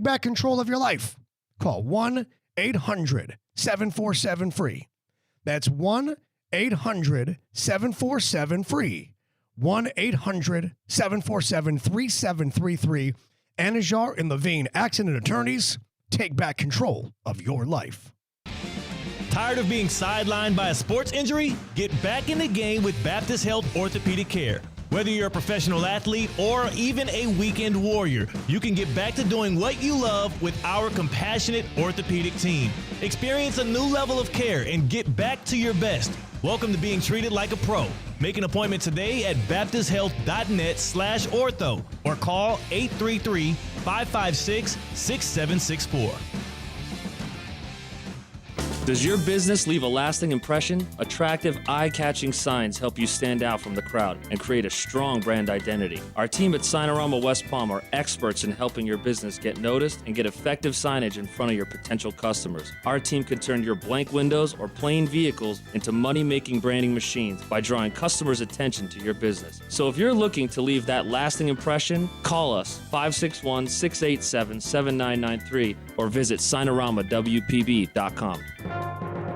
take back control of your life. Call 1-800-747-FREE. That's 1-800-747-FREE. 1-800-747-3733. Anajar and Levine Accident Attorneys. Take back control of your life. Tired of being sidelined by a sports injury? Get back in the game with Baptist Health Orthopedic Care. Whether you're a professional athlete or even a weekend warrior, you can get back to doing what you love with our compassionate orthopedic team. Experience a new level of care and get back to your best. Welcome to being treated like a pro. Make an appointment today at baptisthealth.net/ortho or call 833-556-6764. Does your business leave a lasting impression? Attractive, eye-catching signs help you stand out from the crowd and create a strong brand identity. Our team at Signorama West Palm are experts in helping your business get noticed and get effective signage in front of your potential customers. Our team can turn your blank windows or plain vehicles into money-making branding machines by drawing customers' attention to your business. So if you're looking to leave that lasting impression, call us 561-687-7993 or visit signoramawpb.com.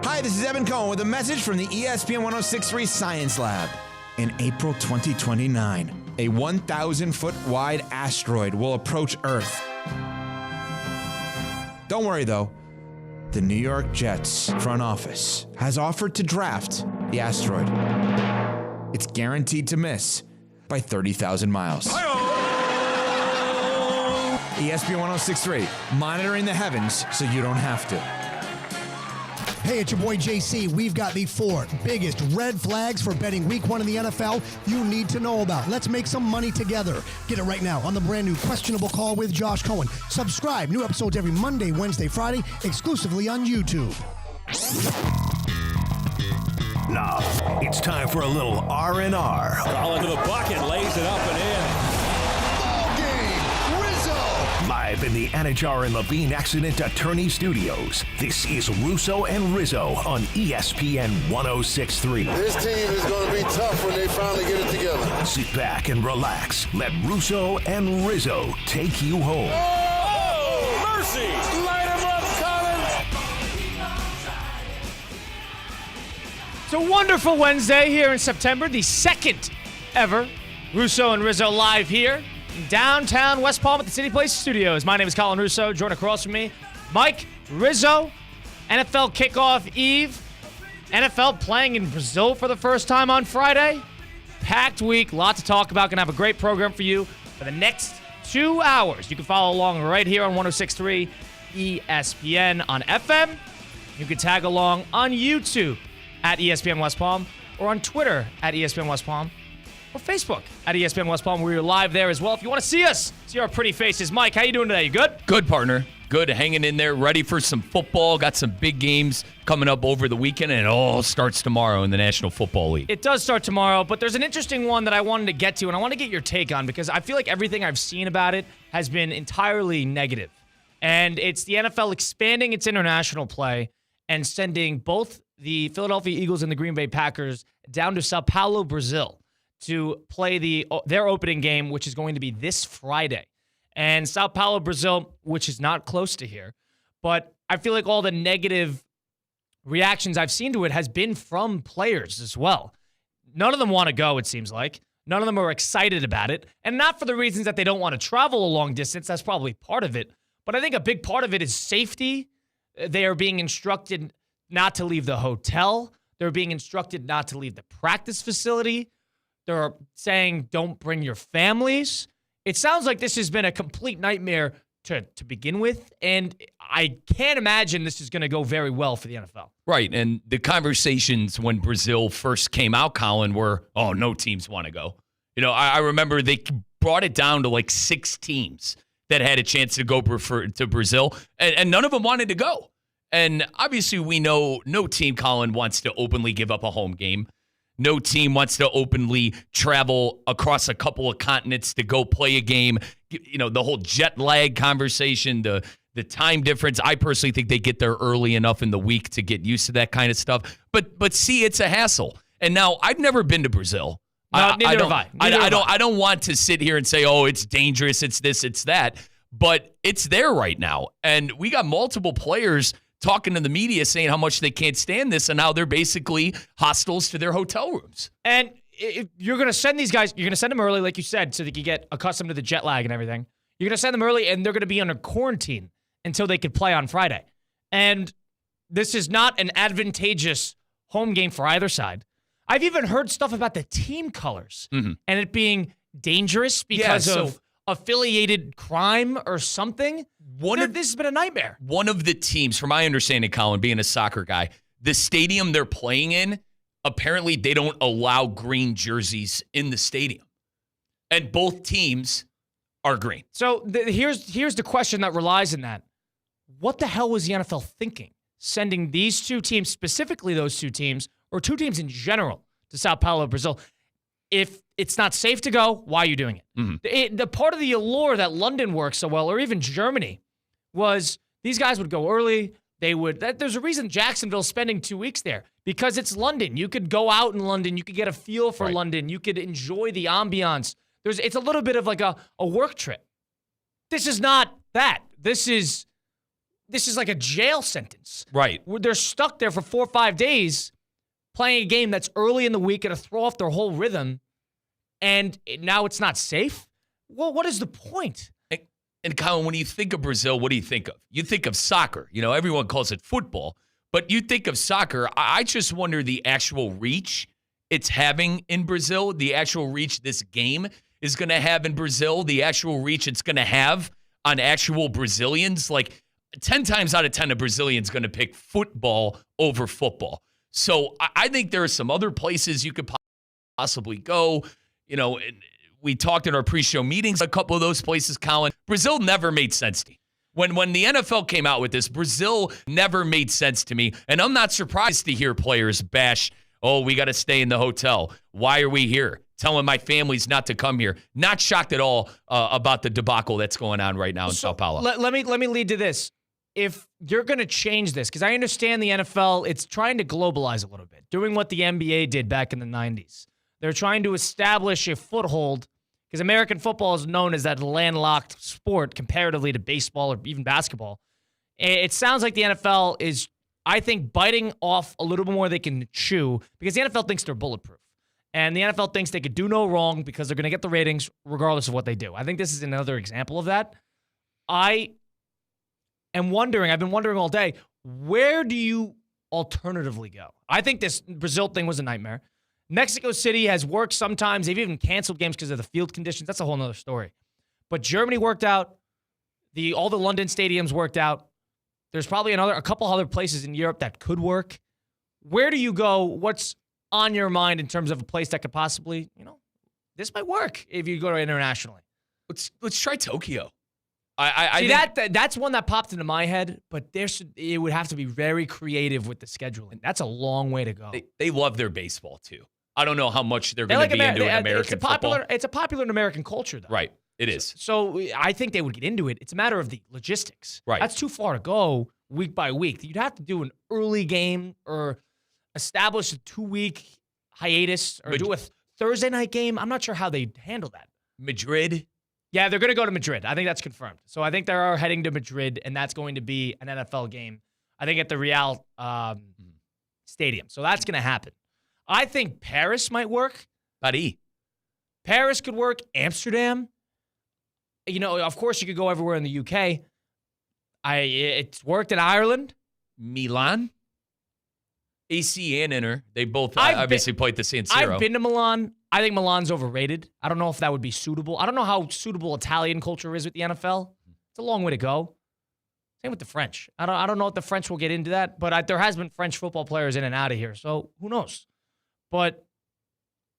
Hi, this is Evan Cohen with a message from the ESPN 1063 Science Lab. In April 2029, a 1,000-foot wide asteroid will approach Earth. Don't worry, though. The New York Jets front office has offered to draft the asteroid. It's guaranteed to miss by 30,000 miles. ESPN 1063, monitoring the heavens so you don't have to. Hey, it's your boy JC. We've got the 4 biggest red flags for betting week 1 in the NFL you need to know about. Let's make some money together. Get it right now on the brand new Questionable Call with Josh Cohen. Subscribe. New episodes every Monday, Wednesday, Friday, exclusively on YouTube. Now, it's time for a little R&R. All into the bucket, lays it up and in. Live in the Anajar and Levine Accident Attorney Studios, this is Russo and Rizzo on ESPN 1063. This team is going to be tough when they finally get it together. Sit back and relax. Let Russo and Rizzo take you home. Oh, mercy! Light him up, Colin! It's a wonderful Wednesday here in September, the second ever Russo and Rizzo live here. Downtown West Palm at the City Place Studios. My name is Colin Russo. Join across from me, Mike Rizzo. NFL kickoff eve. NFL playing in Brazil for the first time on Friday. Packed week. Lot to talk about. Going to have a great program for you for the next 2 hours. You can follow along right here on 106.3 ESPN on FM. You can tag along on YouTube at ESPN West Palm or on Twitter at ESPN West Palm. Or Facebook at ESPN West Palm. We're live there as well. If you want to see us, see our pretty faces. Mike, how you doing today? You good? Good, partner. Good, hanging in there, ready for some football. Got some big games coming up over the weekend, and it all starts tomorrow in the National Football League. It does start tomorrow, but there's an interesting one that I wanted to get to, and I want to get your take on because I feel like everything I've seen about it has been entirely negative. And it's the NFL expanding its international play and sending both the Philadelphia Eagles and the Green Bay Packers down to Sao Paulo, Brazil, to play their opening game, which is going to be this Friday. And Sao Paulo, Brazil, which is not close to here. But I feel like all the negative reactions I've seen to it has been from players as well. None of them want to go, it seems like. None of them are excited about it. And not for the reasons that they don't want to travel a long distance. That's probably part of it. But I think a big part of it is safety. They are being instructed not to leave the hotel. They're being instructed not to leave the practice facility. They're saying don't bring your families. It sounds like this has been a complete nightmare to begin with, and I can't imagine this is going to go very well for the NFL. Right, and the conversations when Brazil first came out, Colin, were, oh, no teams want to go. You know, I remember they brought it down to like 6 teams that had a chance to go to Brazil, and none of them wanted to go. And obviously we know no team, Colin, wants to openly give up a home game. No team wants to openly travel across a couple of continents to go play a game. You know, the whole jet lag conversation, the time difference. I personally think they get there early enough in the week to get used to that kind of stuff. But see, it's a hassle. And now I've never been to Brazil. No, neither have I. I don't want to sit here and say, oh, it's dangerous, it's this, it's that. but it's there right now. And we got multiple players talking to the media saying how much they can't stand this and how they're basically hostiles to their hotel rooms. And if you're going to send these guys, you're going to send them early, like you said, so they can get accustomed to the jet lag and everything. You're going to send them early, and they're going to be under quarantine until they could play on Friday. And this is not an advantageous home game for either side. I've even heard stuff about the team colors and it being dangerous because of affiliated crime or something. This has been a nightmare. One of the teams, from my understanding, Colin, being a soccer guy, the stadium they're playing in, apparently they don't allow green jerseys in the stadium. And both teams are green. So here's the question that relies in that. What the hell was the NFL thinking? Sending these two teams, specifically those two teams, or two teams in general, to Sao Paulo, Brazil. If it's not safe to go, why are you doing it? The part of the allure that London works so well, or even Germany, was these guys would go early. There's a reason Jacksonville's spending 2 weeks there, because it's London. You could go out in London. You could get a feel for London. You could enjoy the ambiance. It's a little bit of like a work trip. This is not that. This is like a jail sentence. Right. They're stuck there for 4 or 5 days playing a game that's early in the week, going to throw off their whole rhythm, and now it's not safe? Well, what is the point? And Colin, when you think of Brazil, what do you think of? You think of soccer. You know, everyone calls it football, but you think of soccer. I just wonder the actual reach it's having in Brazil, the actual reach this game is going to have in Brazil, the actual reach it's going to have on actual Brazilians. Like 10 times out of 10, a Brazilian's going to pick football over football. So I think there are some other places you could possibly go. You know, we talked in our pre-show meetings, a couple of those places, Colin. Brazil never made sense to me. When the NFL came out with this, Brazil never made sense to me. And I'm not surprised to hear players bash, we got to stay in the hotel. Why are we here? Telling my families not to come here. Not shocked at all about the debacle that's going on right now in Sao Paulo. Let me lead to this. If you're going to change this, because I understand the NFL, it's trying to globalize a little bit, doing what the NBA did back in the 90s. They're trying to establish a foothold, because American football is known as that landlocked sport comparatively to baseball or even basketball. It sounds like the NFL is, I think, biting off a little bit more they can chew, because the NFL thinks they're bulletproof. And the NFL thinks they could do no wrong because they're going to get the ratings regardless of what they do. I think this is another example of that. I've been wondering all day, where do you alternatively go? I think this Brazil thing was a nightmare. Mexico City has worked sometimes. They've even canceled games because of the field conditions. That's a whole nother story. But Germany worked out. All the London stadiums worked out. There's probably a couple other places in Europe that could work. Where do you go? What's on your mind in terms of a place that could possibly, this might work if you go internationally? Let's try Tokyo. That's one that popped into my head, but it would have to be very creative with the scheduling. That's a long way to go. They love their baseball too. I don't know how much they're going to be into American football. It's a popular in American culture, though. Right, it is. So I think they would get into it. It's a matter of the logistics. Right. That's too far to go week by week. You'd have to do an early game or establish a 2-week hiatus or do a Thursday night game. I'm not sure how they'd handle that. Madrid. Yeah, they're going to go to Madrid. I think that's confirmed. So I think they are heading to Madrid, and that's going to be an NFL game, I think, at the Real Stadium. So that's going to happen. I think Paris might work. Paris could work. Amsterdam. Of course, you could go everywhere in the UK. It's worked in Ireland. Milan. AC and Inter. They both obviously played the San Siro. I've been to Milan. I think Milan's overrated. I don't know if that would be suitable. I don't know how suitable Italian culture is with the NFL. It's a long way to go. Same with the French. I don't know if the French will get into that, but there has been French football players in and out of here, so who knows? But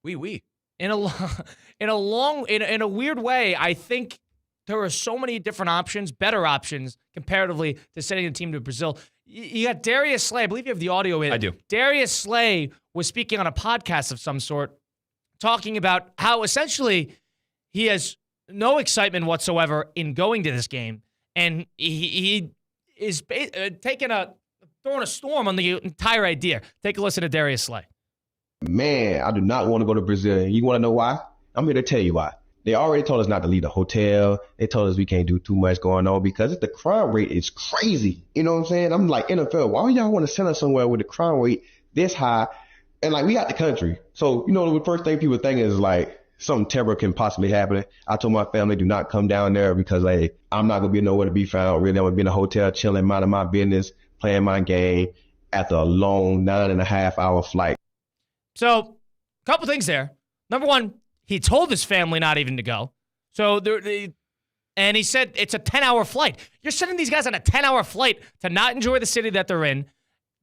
in a weird way, I think there are so many different options, better options comparatively to sending a team to Brazil. You got Darius Slay. I believe you have the audio in. I do. Darius Slay was speaking on a podcast of some sort, talking about how essentially he has no excitement whatsoever in going to this game, and he is throwing a storm on the entire idea. Take a listen to Darius Slay. Man, I do not want to go to Brazil. You want to know why? I'm here to tell you why. They already told us not to leave the hotel. They told us we can't do too much going on because the crime rate is crazy. You know what I'm saying? I'm like, NFL, why y'all want to send us somewhere with the crime rate this high? And like, we got the country. So, the first thing people think is like something terrible can possibly happen. I told my family, do not come down there because like, I'm not going to be nowhere to be found. Really, I'm going to be in a hotel chilling, minding my business, playing my game after a long 9.5-hour flight. So, a couple things there. Number one, he told his family not even to go. So, and he said it's a 10-hour flight. You're sending these guys on a 10-hour flight to not enjoy the city that they're in,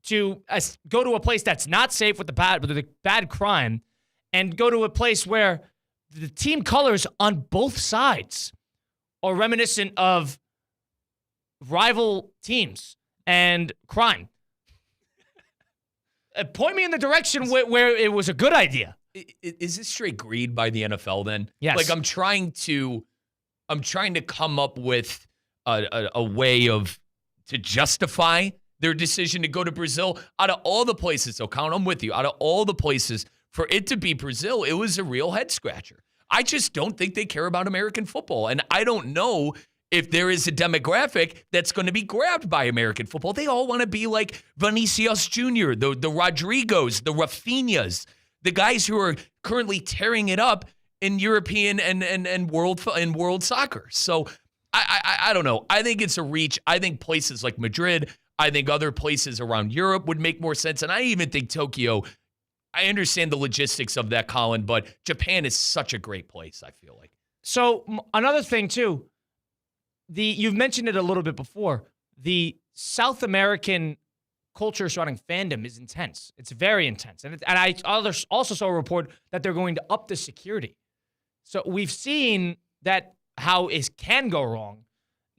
to go to a place that's not safe with the bad crime, and go to a place where the team colors on both sides are reminiscent of rival teams and crime. Point me in the direction where it was a good idea. Is this straight greed by the NFL then? Yes. Like I'm trying to come up with a way to justify their decision to go to Brazil. Out of all the places, so Colin, I'm with you. Out of all the places, for it to be Brazil, it was a real head scratcher. I just don't think they care about American football, and I don't know if there is a demographic that's going to be grabbed by American football. They all want to be like Vinicius Jr., the Rodrigos, the Rafinhas, the guys who are currently tearing it up in European and world soccer. So I don't know. I think it's a reach. I think places like Madrid, I think other places around Europe would make more sense. And I even think Tokyo, I understand the logistics of that, Colin, but Japan is such a great place, I feel like. So another thing, too, you've mentioned it a little bit before. The South American culture surrounding fandom is intense. It's very intense. And I also saw a report that they're going to up the security. So we've seen that how it can go wrong.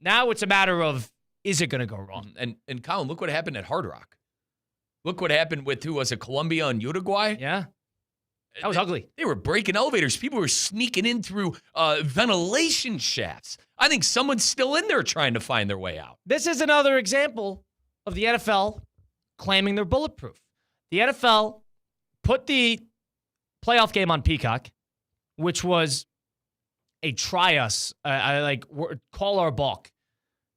Now it's a matter of, is it going to go wrong? And Colin, look what happened at Hard Rock. Look what happened with, who was it, Colombia and Uruguay? Yeah. That was ugly. They were breaking elevators. People were sneaking in through ventilation shafts. I think someone's still in there trying to find their way out. This is another example of the NFL claiming they're bulletproof. The NFL put the playoff game on Peacock, which was a try us, call our balk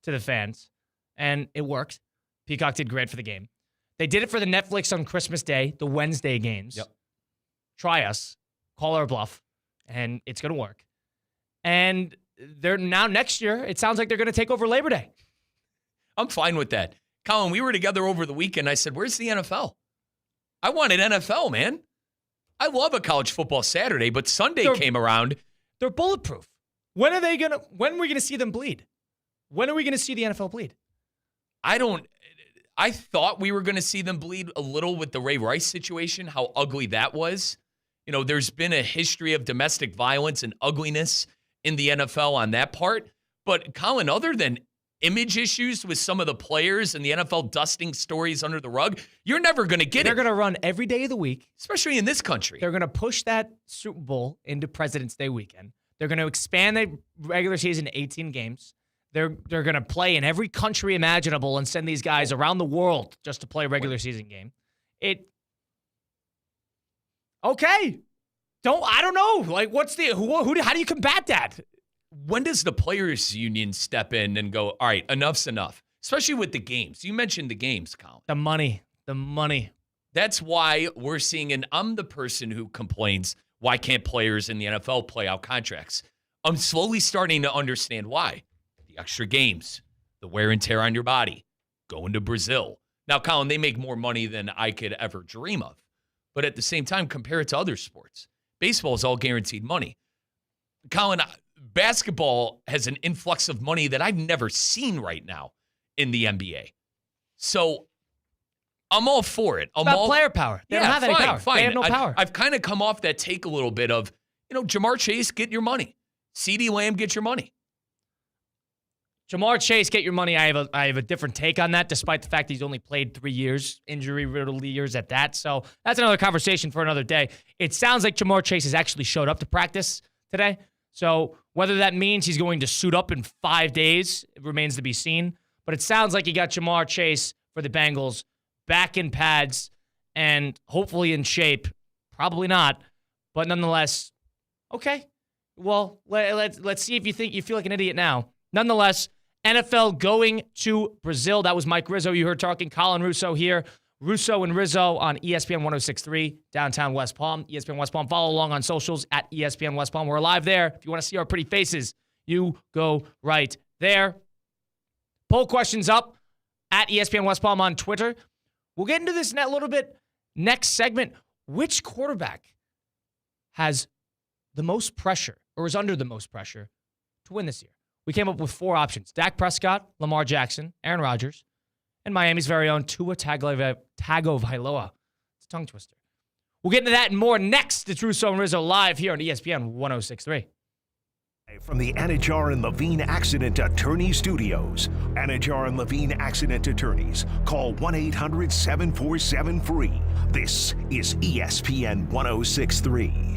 to the fans, and it worked. Peacock did great for the game. They did it for the Netflix on Christmas Day, the Wednesday games. Yep. Try us, call our bluff, and it's going to work. And they're now next year, it sounds like they're going to take over Labor Day. I'm fine with that. Colin, we were together over the weekend. I said, where's the NFL? I wanted NFL, man. I love a college football Saturday, but Sunday came around. They're bulletproof. When are we going to see them bleed? When are we going to see the NFL bleed? I thought we were going to see them bleed a little with the Ray Rice situation, how ugly that was. There's been a history of domestic violence and ugliness in the NFL on that part. But Colin, other than image issues with some of the players and the NFL dusting stories under the rug, you're never going to get They're going to run every day of the week. Especially in this country. They're going to push that Super Bowl into President's Day weekend. They're going to expand the regular season to 18 games. They're going to play in every country imaginable and send these guys around the world just to play a regular season game. Okay. I don't know. Like, how do you combat that? When does the players union step in and go, all right, enough's enough? Especially with the games. You mentioned the games, Colin. The money. That's why we're seeing, and I'm the person who complains, why can't players in the NFL play out contracts? I'm slowly starting to understand why. The extra games, the wear and tear on your body, going to Brazil. Now, Colin, they make more money than I could ever dream of. But at the same time, compare it to other sports. Baseball is all guaranteed money. Colin, basketball has an influx of money that I've never seen right now in the NBA. So I'm all for it. It's about player power. They don't have any power. Fine. They have no power. I've kind of come off that take a little bit of, Jamar Chase, get your money. CeeDee Lamb, get your money. Jamar Chase, get your money. I have a different take on that, despite the fact he's only played 3 years, injury-riddled years at that. So that's another conversation for another day. It sounds like Jamar Chase has actually showed up to practice today. So whether that means he's going to suit up in 5 days, it remains to be seen. But it sounds like he got Jamar Chase for the Bengals back in pads and hopefully in shape. Probably not. But nonetheless, okay. Well, let's see if you feel like an idiot now. Nonetheless, NFL going to Brazil. That was Mike Rizzo you heard talking. Colin Russo here. Russo and Rizzo on ESPN 106.3, downtown West Palm. ESPN West Palm. Follow along on socials at ESPN West Palm. We're live there. If you want to see our pretty faces, you go right there. Poll questions up at ESPN West Palm on Twitter. We'll get into this in a little bit next segment. Which quarterback has the most pressure or is under the most pressure to win this year? We came up with 4 options. Dak Prescott, Lamar Jackson, Aaron Rodgers, and Miami's very own Tua Tagovailoa. It's a tongue twister. We'll get into that and more next. It's Russo and Rizzo live here on ESPN 106.3. From the Anajar and Levine Accident Attorney Studios. Anajar and Levine Accident Attorneys. Call 1-800-747-FREE. This is ESPN 106.3.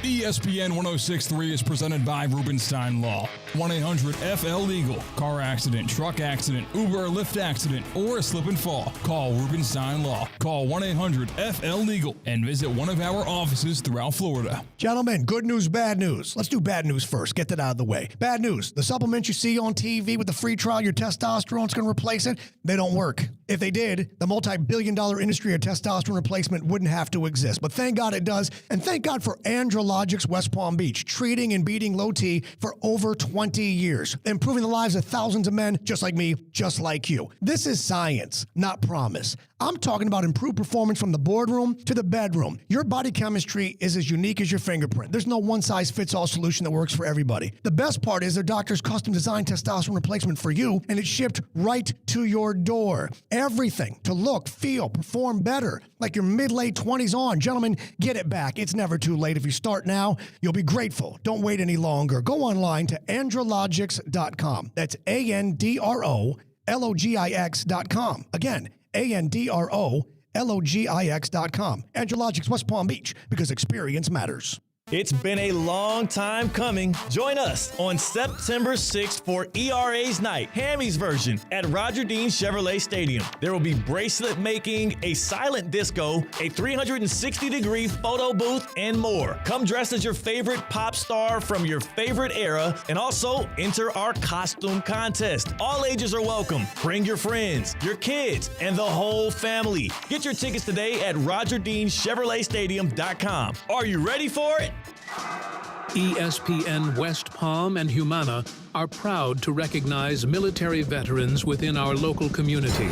ESPN 106.3 is presented by Rubenstein Law. 1-800-FL-LEGAL. Car accident, truck accident, Uber or Lyft accident, or a slip and fall. Call Rubenstein Law. Call 1-800-FL-LEGAL and visit one of our offices throughout Florida. Gentlemen, good news, bad news. Let's do bad news first. Get that out of the way. Bad news. The supplements you see on TV with the free trial, your testosterone's going to replace it, they don't work. If they did, the multi-billion-dollar industry of testosterone replacement wouldn't have to exist. But thank God it does. And thank God for Andrologics West Palm Beach, treating and beating low T for over 20 years, improving the lives of thousands of men just like me, just like you. This is science, not promise. I'm talking about improved performance from the boardroom to the bedroom. Your body chemistry is as unique as your fingerprint. There's no one-size-fits-all solution that works for everybody. The best part is their doctors custom-designed testosterone replacement for you, and it's shipped right to your door. Everything to look, feel, perform better, like your mid-late 20s on. Gentlemen, get it back. It's never too late. If you start now, you'll be grateful. Don't wait any longer. Go online to andrologics.com. That's ANDROLOGIX.com. Again, ANDROLOGIX.com. Andrologics West Palm Beach, because experience matters. It's been a long time coming. Join us on September 6th for ERA's Night, Hammy's version, at Roger Dean Chevrolet Stadium. There will be bracelet making, a silent disco, a 360-degree photo booth, and more. Come dressed as your favorite pop star from your favorite era, and also enter our costume contest. All ages are welcome. Bring your friends, your kids, and the whole family. Get your tickets today at RogerDeanChevroletStadium.com. Are you ready for it? ESPN West Palm and Humana are proud to recognize military veterans within our local community.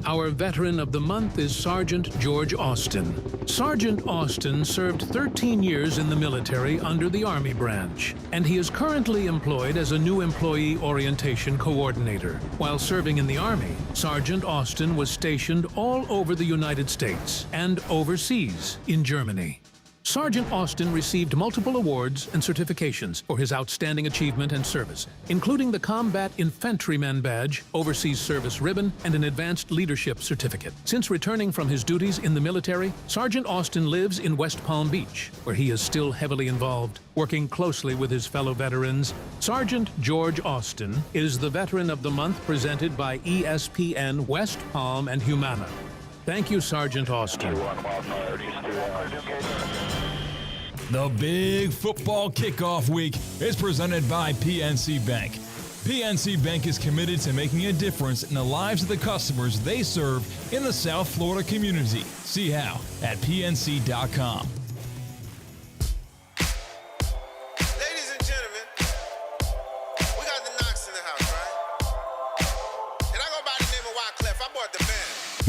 Our Veteran of the Month is Sergeant George Austin. Sergeant Austin served 13 years in the military under the Army branch, and he is currently employed as a new employee orientation coordinator. While serving in the Army, Sergeant Austin was stationed all over the United States and overseas in Germany. Sergeant Austin received multiple awards and certifications for his outstanding achievement and service, including the Combat Infantryman Badge, Overseas Service Ribbon, and an Advanced Leadership Certificate. Since returning from his duties in the military, Sergeant Austin lives in West Palm Beach, where he is still heavily involved, working closely with his fellow veterans. Sergeant George Austin is the Veteran of the Month presented by ESPN West Palm and Humana. Thank you, Sergeant Austin. The big football kickoff week is presented by PNC Bank. PNC Bank is committed to making a difference in the lives of the customers they serve in the South Florida community. See how at PNC.com. Ladies and gentlemen, we got the Knox in the house, right? And I go by the name of Wyclef. I bought the band.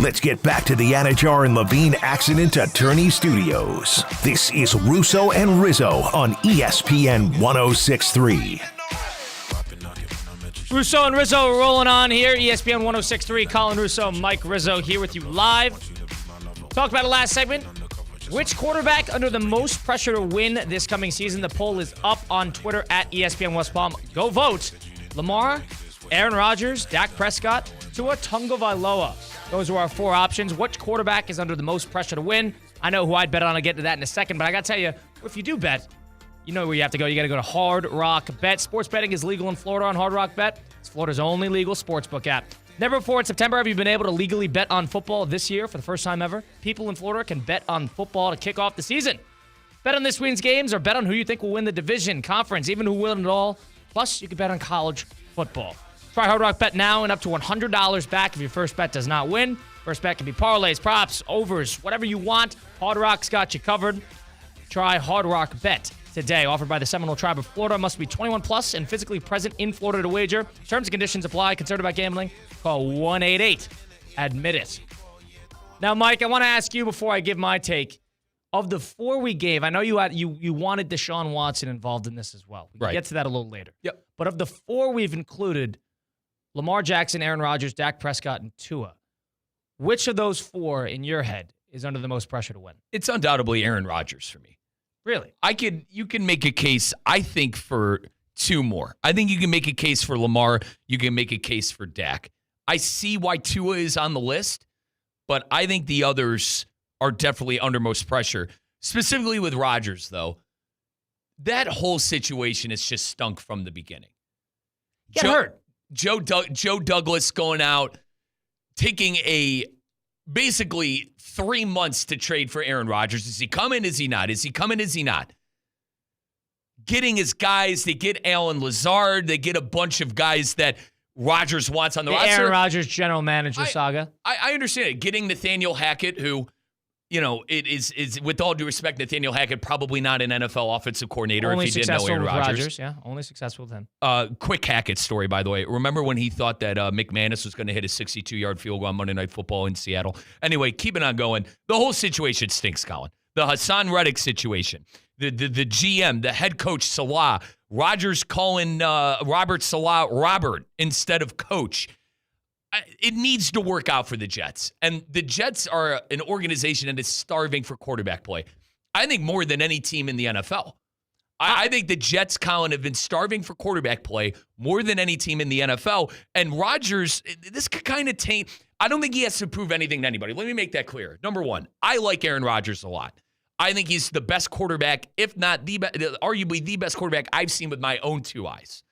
Let's get back to the Anajar and Levine Accident Attorney Studios. This is Russo and Rizzo on ESPN 106.3. Russo and Rizzo rolling on here. ESPN 106.3. Colin Russo, Mike Rizzo here with you live. Talked about it last segment. Which quarterback under the most pressure to win this coming season? The poll is up on Twitter at ESPN West Palm. Go vote. Lamar, Aaron Rodgers, Dak Prescott, Tua Tagovailoa. Those are our 4 options. Which quarterback is under the most pressure to win? I know who I'd bet on. I'll get to that in a second, but I got to tell you, if you do bet, you know where you have to go. You got to go to Hard Rock Bet. Sports betting is legal in Florida on Hard Rock Bet. It's Florida's only legal sportsbook app. Never before in September have you been able to legally bet on football this year for the first time ever. People in Florida can bet on football to kick off the season. Bet on this week's games or bet on who you think will win the division, conference, even who will win it all. Plus, you can bet on college football. Try Hard Rock Bet now and up to $100 back if your first bet does not win. First bet can be parlays, props, overs, whatever you want. Hard Rock's got you covered. Try Hard Rock Bet today. Offered by the Seminole Tribe of Florida. Must be 21 plus and physically present in Florida to wager. Terms and conditions apply. Concerned about gambling? Call 1-888-ADMIT-IT. Now, Mike, I want to ask you before I give my take. Of the 4 we gave, I know you wanted Deshaun Watson involved in this as well. We can get to that a little later. Yep. But of the 4 we've included, Lamar Jackson, Aaron Rodgers, Dak Prescott, and Tua, which of those 4 in your head is under the most pressure to win? It's undoubtedly Aaron Rodgers for me. Really? You can make a case, I think, for 2 more. I think you can make a case for Lamar. You can make a case for Dak. I see why Tua is on the list, but I think the others are definitely under most pressure. Specifically with Rodgers, though, that whole situation has just stunk from the beginning. Get hurt. Joe Douglas going out, taking basically 3 months to trade for Aaron Rodgers. Is he coming? Is he not? Is he coming? Is he not? Getting his guys. They get Alan Lazard. They get a bunch of guys that Rodgers wants on the roster. Aaron Rodgers general manager saga. I understand it. Getting Nathaniel Hackett, who, it is with all due respect, Nathaniel Hackett probably not an NFL offensive coordinator Only if he didn't know Aaron Rodgers. Yeah, only successful with him. Quick Hackett story, by the way. Remember when he thought that McManus was going to hit a 62-yard field goal on Monday Night Football in Seattle? Anyway, keeping on going. The whole situation stinks, Colin. The Hassan Reddick situation. The GM, the head coach, Salah. Rodgers calling Robert Salah Robert instead of coach. It needs to work out for the Jets. And the Jets are an organization that is starving for quarterback play. I think more than any team in the NFL. I think the Jets, Colin, have been starving for quarterback play more than any team in the NFL. And Rodgers, this could kind of taint. I don't think he has to prove anything to anybody. Let me make that clear. Number one, I like Aaron Rodgers a lot. I think he's the best quarterback, if not arguably the best quarterback I've seen with my own 2 eyes.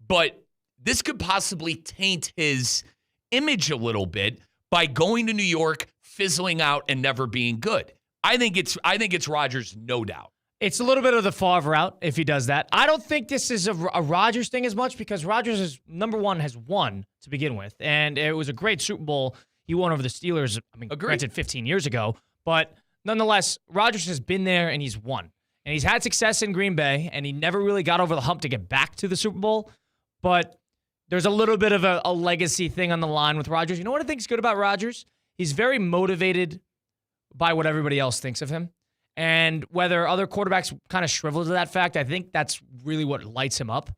But this could possibly taint his image a little bit by going to New York, fizzling out, and never being good. I think it's Rodgers, no doubt. It's a little bit of the Favre route if he does that. I don't think this is a Rodgers thing as much because Rodgers is number one, has won to begin with, and it was a great Super Bowl he won over the Steelers. I mean, granted, 15 years ago, but nonetheless, Rodgers has been there and he's won, and he's had success in Green Bay, and he never really got over the hump to get back to the Super Bowl, but there's a little bit of a legacy thing on the line with Rodgers. You know what I think is good about Rodgers? He's very motivated by what everybody else thinks of him. And whether other quarterbacks kind of shrivel to that fact, I think that's really what lights him up.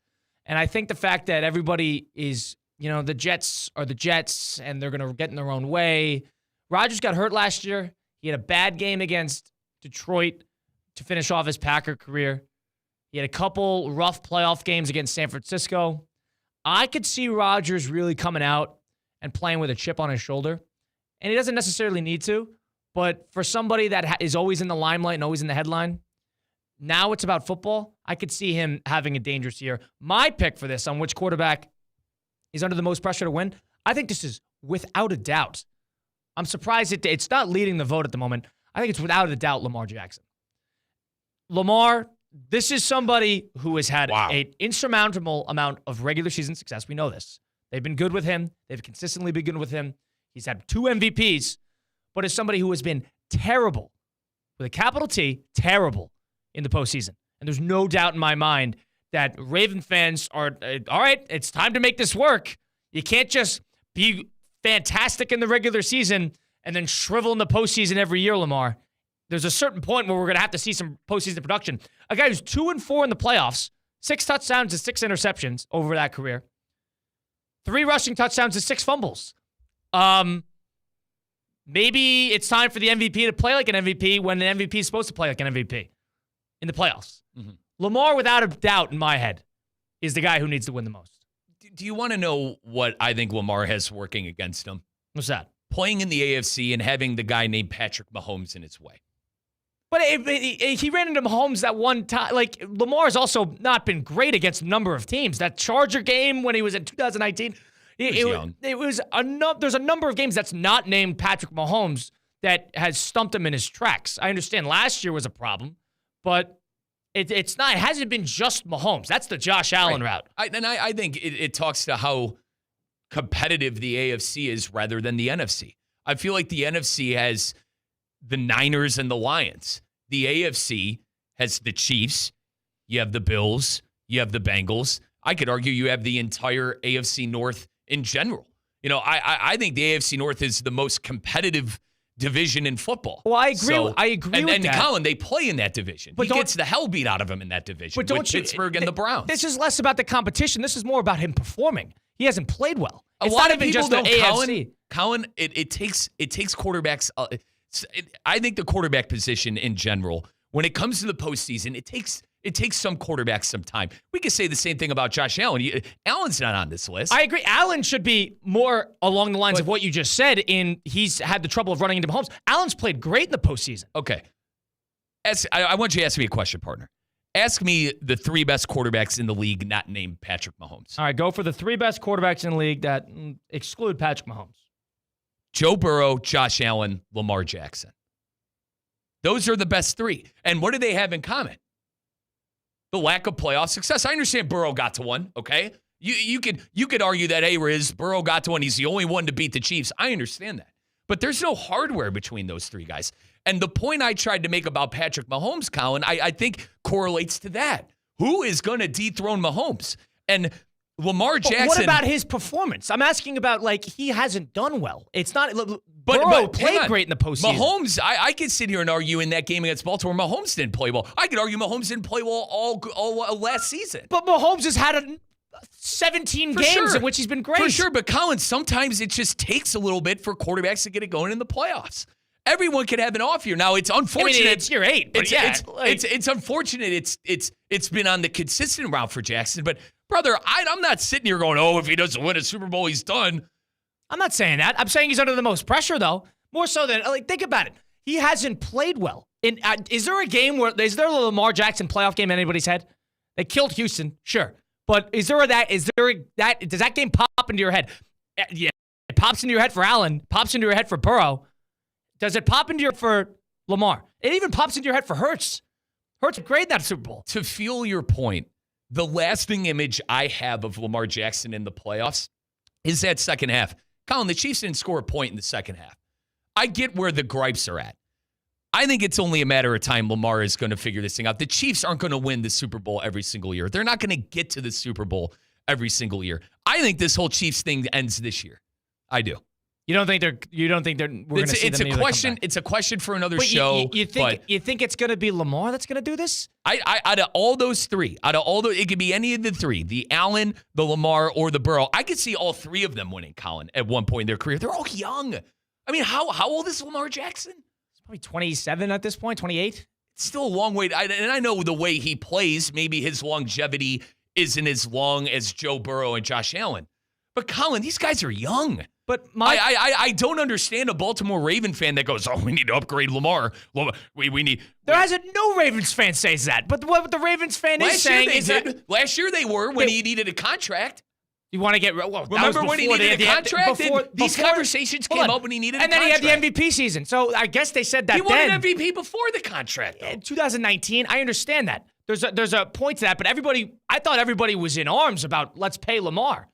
And I think the fact that everybody is, the Jets are the Jets and they're going to get in their own way. Rodgers got hurt last year. He had a bad game against Detroit to finish off his Packer career. He had a couple rough playoff games against San Francisco. I could see Rodgers really coming out and playing with a chip on his shoulder. And he doesn't necessarily need to, but for somebody that is always in the limelight and always in the headline, now it's about football. I could see him having a dangerous year. My pick for this on which quarterback is under the most pressure to win, I think this is without a doubt. I'm surprised it's not leading the vote at the moment. I think it's without a doubt Lamar Jackson. Lamar, this is somebody who has had an insurmountable amount of regular season success. We know this. They've been good with him. They've consistently been good with him. He's had 2 MVPs, but is somebody who has been terrible, with a capital T, terrible in the postseason. And there's no doubt in my mind that Raven fans are, all right, it's time to make this work. You can't just be fantastic in the regular season and then shrivel in the postseason every year, Lamar. There's a certain point where we're going to have to see some postseason production. A guy who's 2-4 in the playoffs, 6 touchdowns and 6 interceptions over that career, 3 rushing touchdowns and 6 fumbles. Maybe it's time for the MVP to play like an MVP when an MVP is supposed to play like an MVP in the playoffs. Mm-hmm. Lamar, without a doubt in my head, is the guy who needs to win the most. Do you want to know what I think Lamar has working against him? What's that? Playing in the AFC and having the guy named Patrick Mahomes in his way. But he ran into Mahomes that one time. Like, Lamar's also not been great against a number of teams. That Charger game when he was in 2019, there's a number of games that's not named Patrick Mahomes that has stumped him in his tracks. I understand last year was a problem, but it's not. It hasn't been just Mahomes. That's the Josh Allen route. I think it talks to how competitive the AFC is rather than the NFC. I feel like the NFC has the Niners and the Lions. The AFC has the Chiefs. You have the Bills. You have the Bengals. I could argue you have the entire AFC North in general. You know, I think the AFC North is the most competitive division in football. Well, I agree. I agree with that. And Colin, they play in that division. But he gets the hell beat out of him in that division with Pittsburgh and the Browns. This is less about the competition. This is more about him performing. He hasn't played well. A lot of people don't. Colin, it takes quarterbacks. I think the quarterback position in general, when it comes to the postseason, it takes some quarterbacks some time. We could say the same thing about Josh Allen. Allen's not on this list. I agree. Allen should be more along the lines of what you just said. He's had the trouble of running into Mahomes. Allen's played great in the postseason. Okay. I want you to ask me a question, partner. Ask me the 3 best quarterbacks in the league not named Patrick Mahomes. All right, go for the 3 best quarterbacks in the league that exclude Patrick Mahomes. Joe Burrow, Josh Allen, Lamar Jackson. Those are the best 3. And what do they have in common? The lack of playoff success. I understand Burrow got to one, okay? You could argue that, hey, Riz, Burrow got to one. He's the only one to beat the Chiefs. I understand that. But there's no hardware between those 3 guys. And the point I tried to make about Patrick Mahomes, Colin, I think correlates to that. Who is going to dethrone Mahomes? And Lamar Jackson. What about his performance? I'm asking about, he hasn't done well. It's not. Burrow played great in the postseason. Mahomes, I could sit here and argue in that game against Baltimore, Mahomes didn't play well. I could argue Mahomes didn't play well all last season. But Mahomes has had 17 games in which he's been great. For sure, but Colin, sometimes it just takes a little bit for quarterbacks to get it going in the playoffs. Everyone could have an off year. Now, it's unfortunate. I mean, it's year 8. But it's unfortunate. It's been on the consistent route for Jackson. But, brother, I'm not sitting here going, oh, if he doesn't win a Super Bowl, he's done. I'm not saying that. I'm saying he's under the most pressure, though. More so than, think about it. He hasn't played well. Is there a Lamar Jackson playoff game in anybody's head? They killed Houston, sure. But does that game pop into your head? Yeah, it pops into your head for Allen, pops into your head for Burrow. Does it pop into your head for Lamar? It even pops into your head for Hurts. Hurts great in that Super Bowl. To fuel your point, the lasting image I have of Lamar Jackson in the playoffs is that second half. Colin, the Chiefs didn't score a point in the second half. I get where the gripes are at. I think it's only a matter of time Lamar is going to figure this thing out. The Chiefs aren't going to win the Super Bowl every single year. They're not going to get to the Super Bowl every single year. I think this whole Chiefs thing ends this year. I do. You don't think we're going to see it's them a question. It's a question for another show. You think it's going to be Lamar that's going to do this? Out of all those 3, it could be any of the 3, the Allen, the Lamar, or the Burrow. I could see all 3 of them winning, Colin, at one point in their career. They're all young. I mean, how old is Lamar Jackson? He's probably 27 at this point, 28. It's still a long way. And I know the way he plays, maybe his longevity isn't as long as Joe Burrow and Josh Allen. But Colin, these guys are young. But I don't understand a Baltimore Raven fan that goes, oh, we need to upgrade Lamar. We need. There hasn't no Ravens fan says that. But what the Ravens fan is saying is that last year they were when he needed a contract. You want to get remember when he needed a contract? These conversations came up when he needed a contract. And then he had the MVP season. So I guess they said that he won an MVP before the contract. In 2019, I understand that. There's a point to that, but I thought everybody was in arms about let's pay Lamar.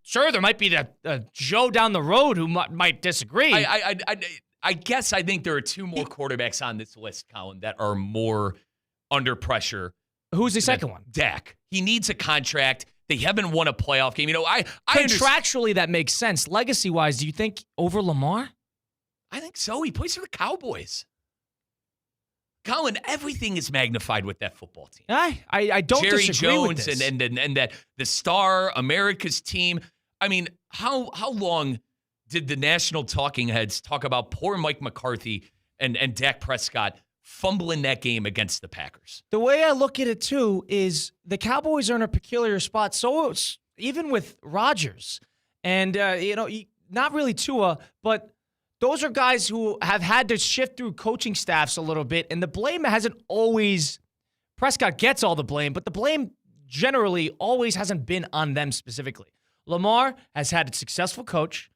Sure, there might be the Joe down the road who might disagree. I guess I think there are 2 more quarterbacks on this list, Colin, that are more under pressure. Who's the second one? Dak. He needs a contract. They haven't won a playoff game. Contractually, that makes sense. Legacy-wise, do you think over Lamar? I think so. He plays for the Cowboys. Colin, everything is magnified with that football team. I don't Jerry disagree Jones with this. and that the star America's team. I mean, how long did the national talking heads talk about poor Mike McCarthy and Dak Prescott fumbling that game against the Packers? The way I look at it too is the Cowboys are in a peculiar spot. So it's, even with Rodgers and not really Tua, but those are guys who have had to shift through coaching staffs a little bit, and the blame hasn't always – Prescott gets all the blame, but the blame generally always hasn't been on them specifically. Lamar has had a successful coach,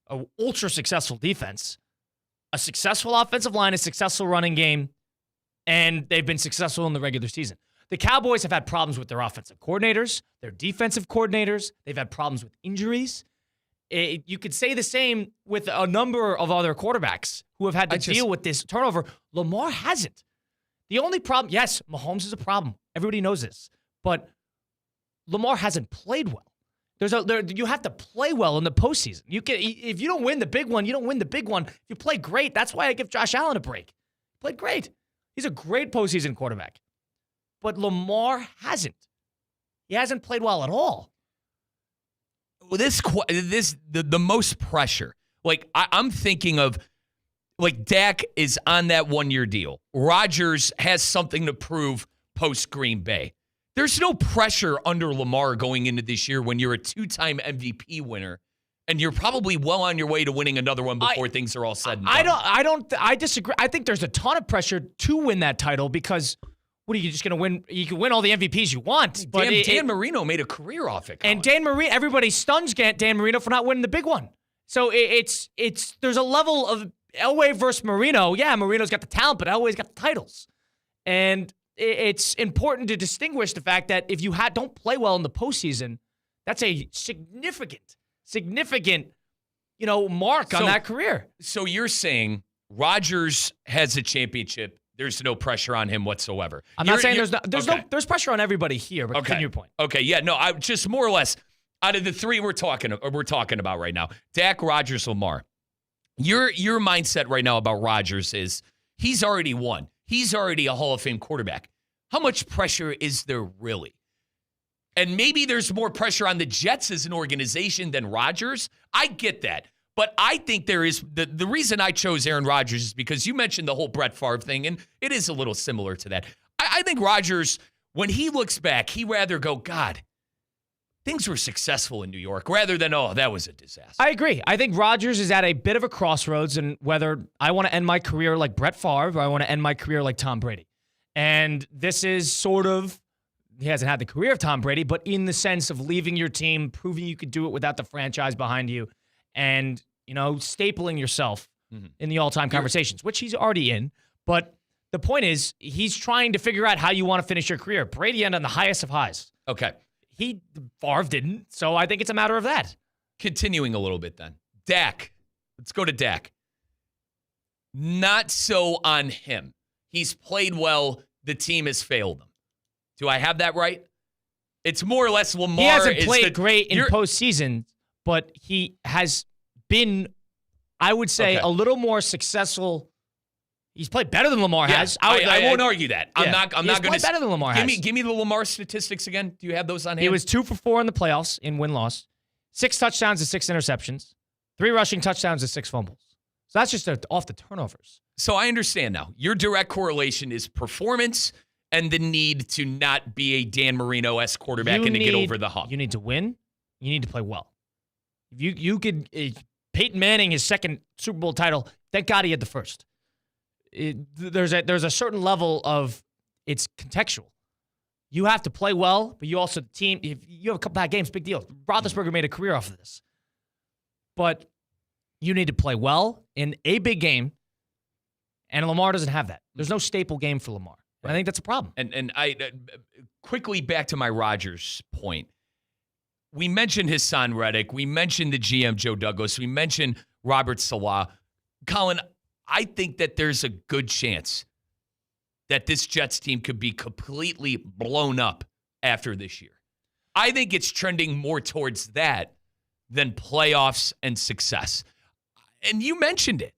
an ultra-successful defense, a successful offensive line, a successful running game, and they've been successful in the regular season. The Cowboys have had problems with their offensive coordinators, their defensive coordinators. They've had problems with injuries. You could say the same with a number of other quarterbacks who have had to deal with this turnover. Lamar hasn't. The only problem, yes, Mahomes is a problem. Everybody knows this. But Lamar hasn't played well. You have to play well in the postseason. If you don't win the big one, you don't win the big one. If you play great, that's why I give Josh Allen a break. He played great. He's a great postseason quarterback. But Lamar hasn't. He hasn't played well at all. Well, the most pressure. Like, I'm thinking of, like, Dak is on that 1-year deal. Rodgers has something to prove post Green Bay. There's no pressure under Lamar going into this year when you're a 2-time MVP winner and you're probably well on your way to winning another one before things are all said and done. I disagree. I think there's a ton of pressure to win that title because what are you just going to win? You can win all the MVPs you want. But Dan Marino made a career off it. Colin. And Dan Marino, everybody stuns Dan Marino for not winning the big one. So there's a level of Elway versus Marino. Yeah, Marino's got the talent, but Elway's got the titles. And it's important to distinguish the fact that if you don't play well in the postseason, that's a significant, mark on that career. So you're saying Rodgers has a championship. There's no pressure on him whatsoever. I'm not saying there's pressure on everybody here, but continue your point. Okay, yeah, no, I just more or less out of the three we're talking about right now, Dak, Rodgers, Lamar. Your mindset right now about Rodgers is he's already won. He's already a Hall of Fame quarterback. How much pressure is there really? And maybe there's more pressure on the Jets as an organization than Rodgers. I get that. But I think there is the reason I chose Aaron Rodgers is because you mentioned the whole Brett Favre thing, and it is a little similar to that. I think Rodgers, when he looks back, he'd rather go, God, things were successful in New York, rather than, oh, that was a disaster. I agree. I think Rodgers is at a bit of a crossroads in whether I want to end my career like Brett Favre or I want to end my career like Tom Brady. And this is sort of, he hasn't had the career of Tom Brady, but in the sense of leaving your team, proving you could do it without the franchise behind you, and stapling yourself in the all-time conversations, which he's already in. But the point is, he's trying to figure out how you want to finish your career. Brady ended on the highest of highs. Okay. Favre didn't, so I think it's a matter of that. Continuing a little bit then. Dak. Let's go to Dak. Not so on him. He's played well. The team has failed him. Do I have that right? It's more or less Lamar. He hasn't played great in postseason, but he has been, I would say, a little more successful. He's played better than Lamar has. I won't argue that. Yeah. I'm not going to. Better than Lamar has. Give me the Lamar statistics again. Do you have those on hand? He was 2 for 4 in the playoffs in win-loss, 6 touchdowns and 6 interceptions, 3 rushing touchdowns and 6 fumbles. So that's just off the turnovers. So I understand now. Your direct correlation is performance and the need to not be a Dan Marino-esque quarterback and to get over the hump. You need to win. You need to play well. You could Peyton Manning, his second Super Bowl title. Thank God he had the first. There's a certain level of it's contextual. You have to play well, but you also team. If you have a couple bad games, big deal. Roethlisberger made a career off of this, but you need to play well in a big game, and Lamar doesn't have that. There's no staple game for Lamar. Right. I think that's a problem. And I quickly back to my Rodgers point. We mentioned Hassan Reddick. We mentioned the GM Joe Douglas. We mentioned Robert Saleh. Colin, I think that there's a good chance that this Jets team could be completely blown up after this year. I think it's trending more towards that than playoffs and success. And you mentioned it.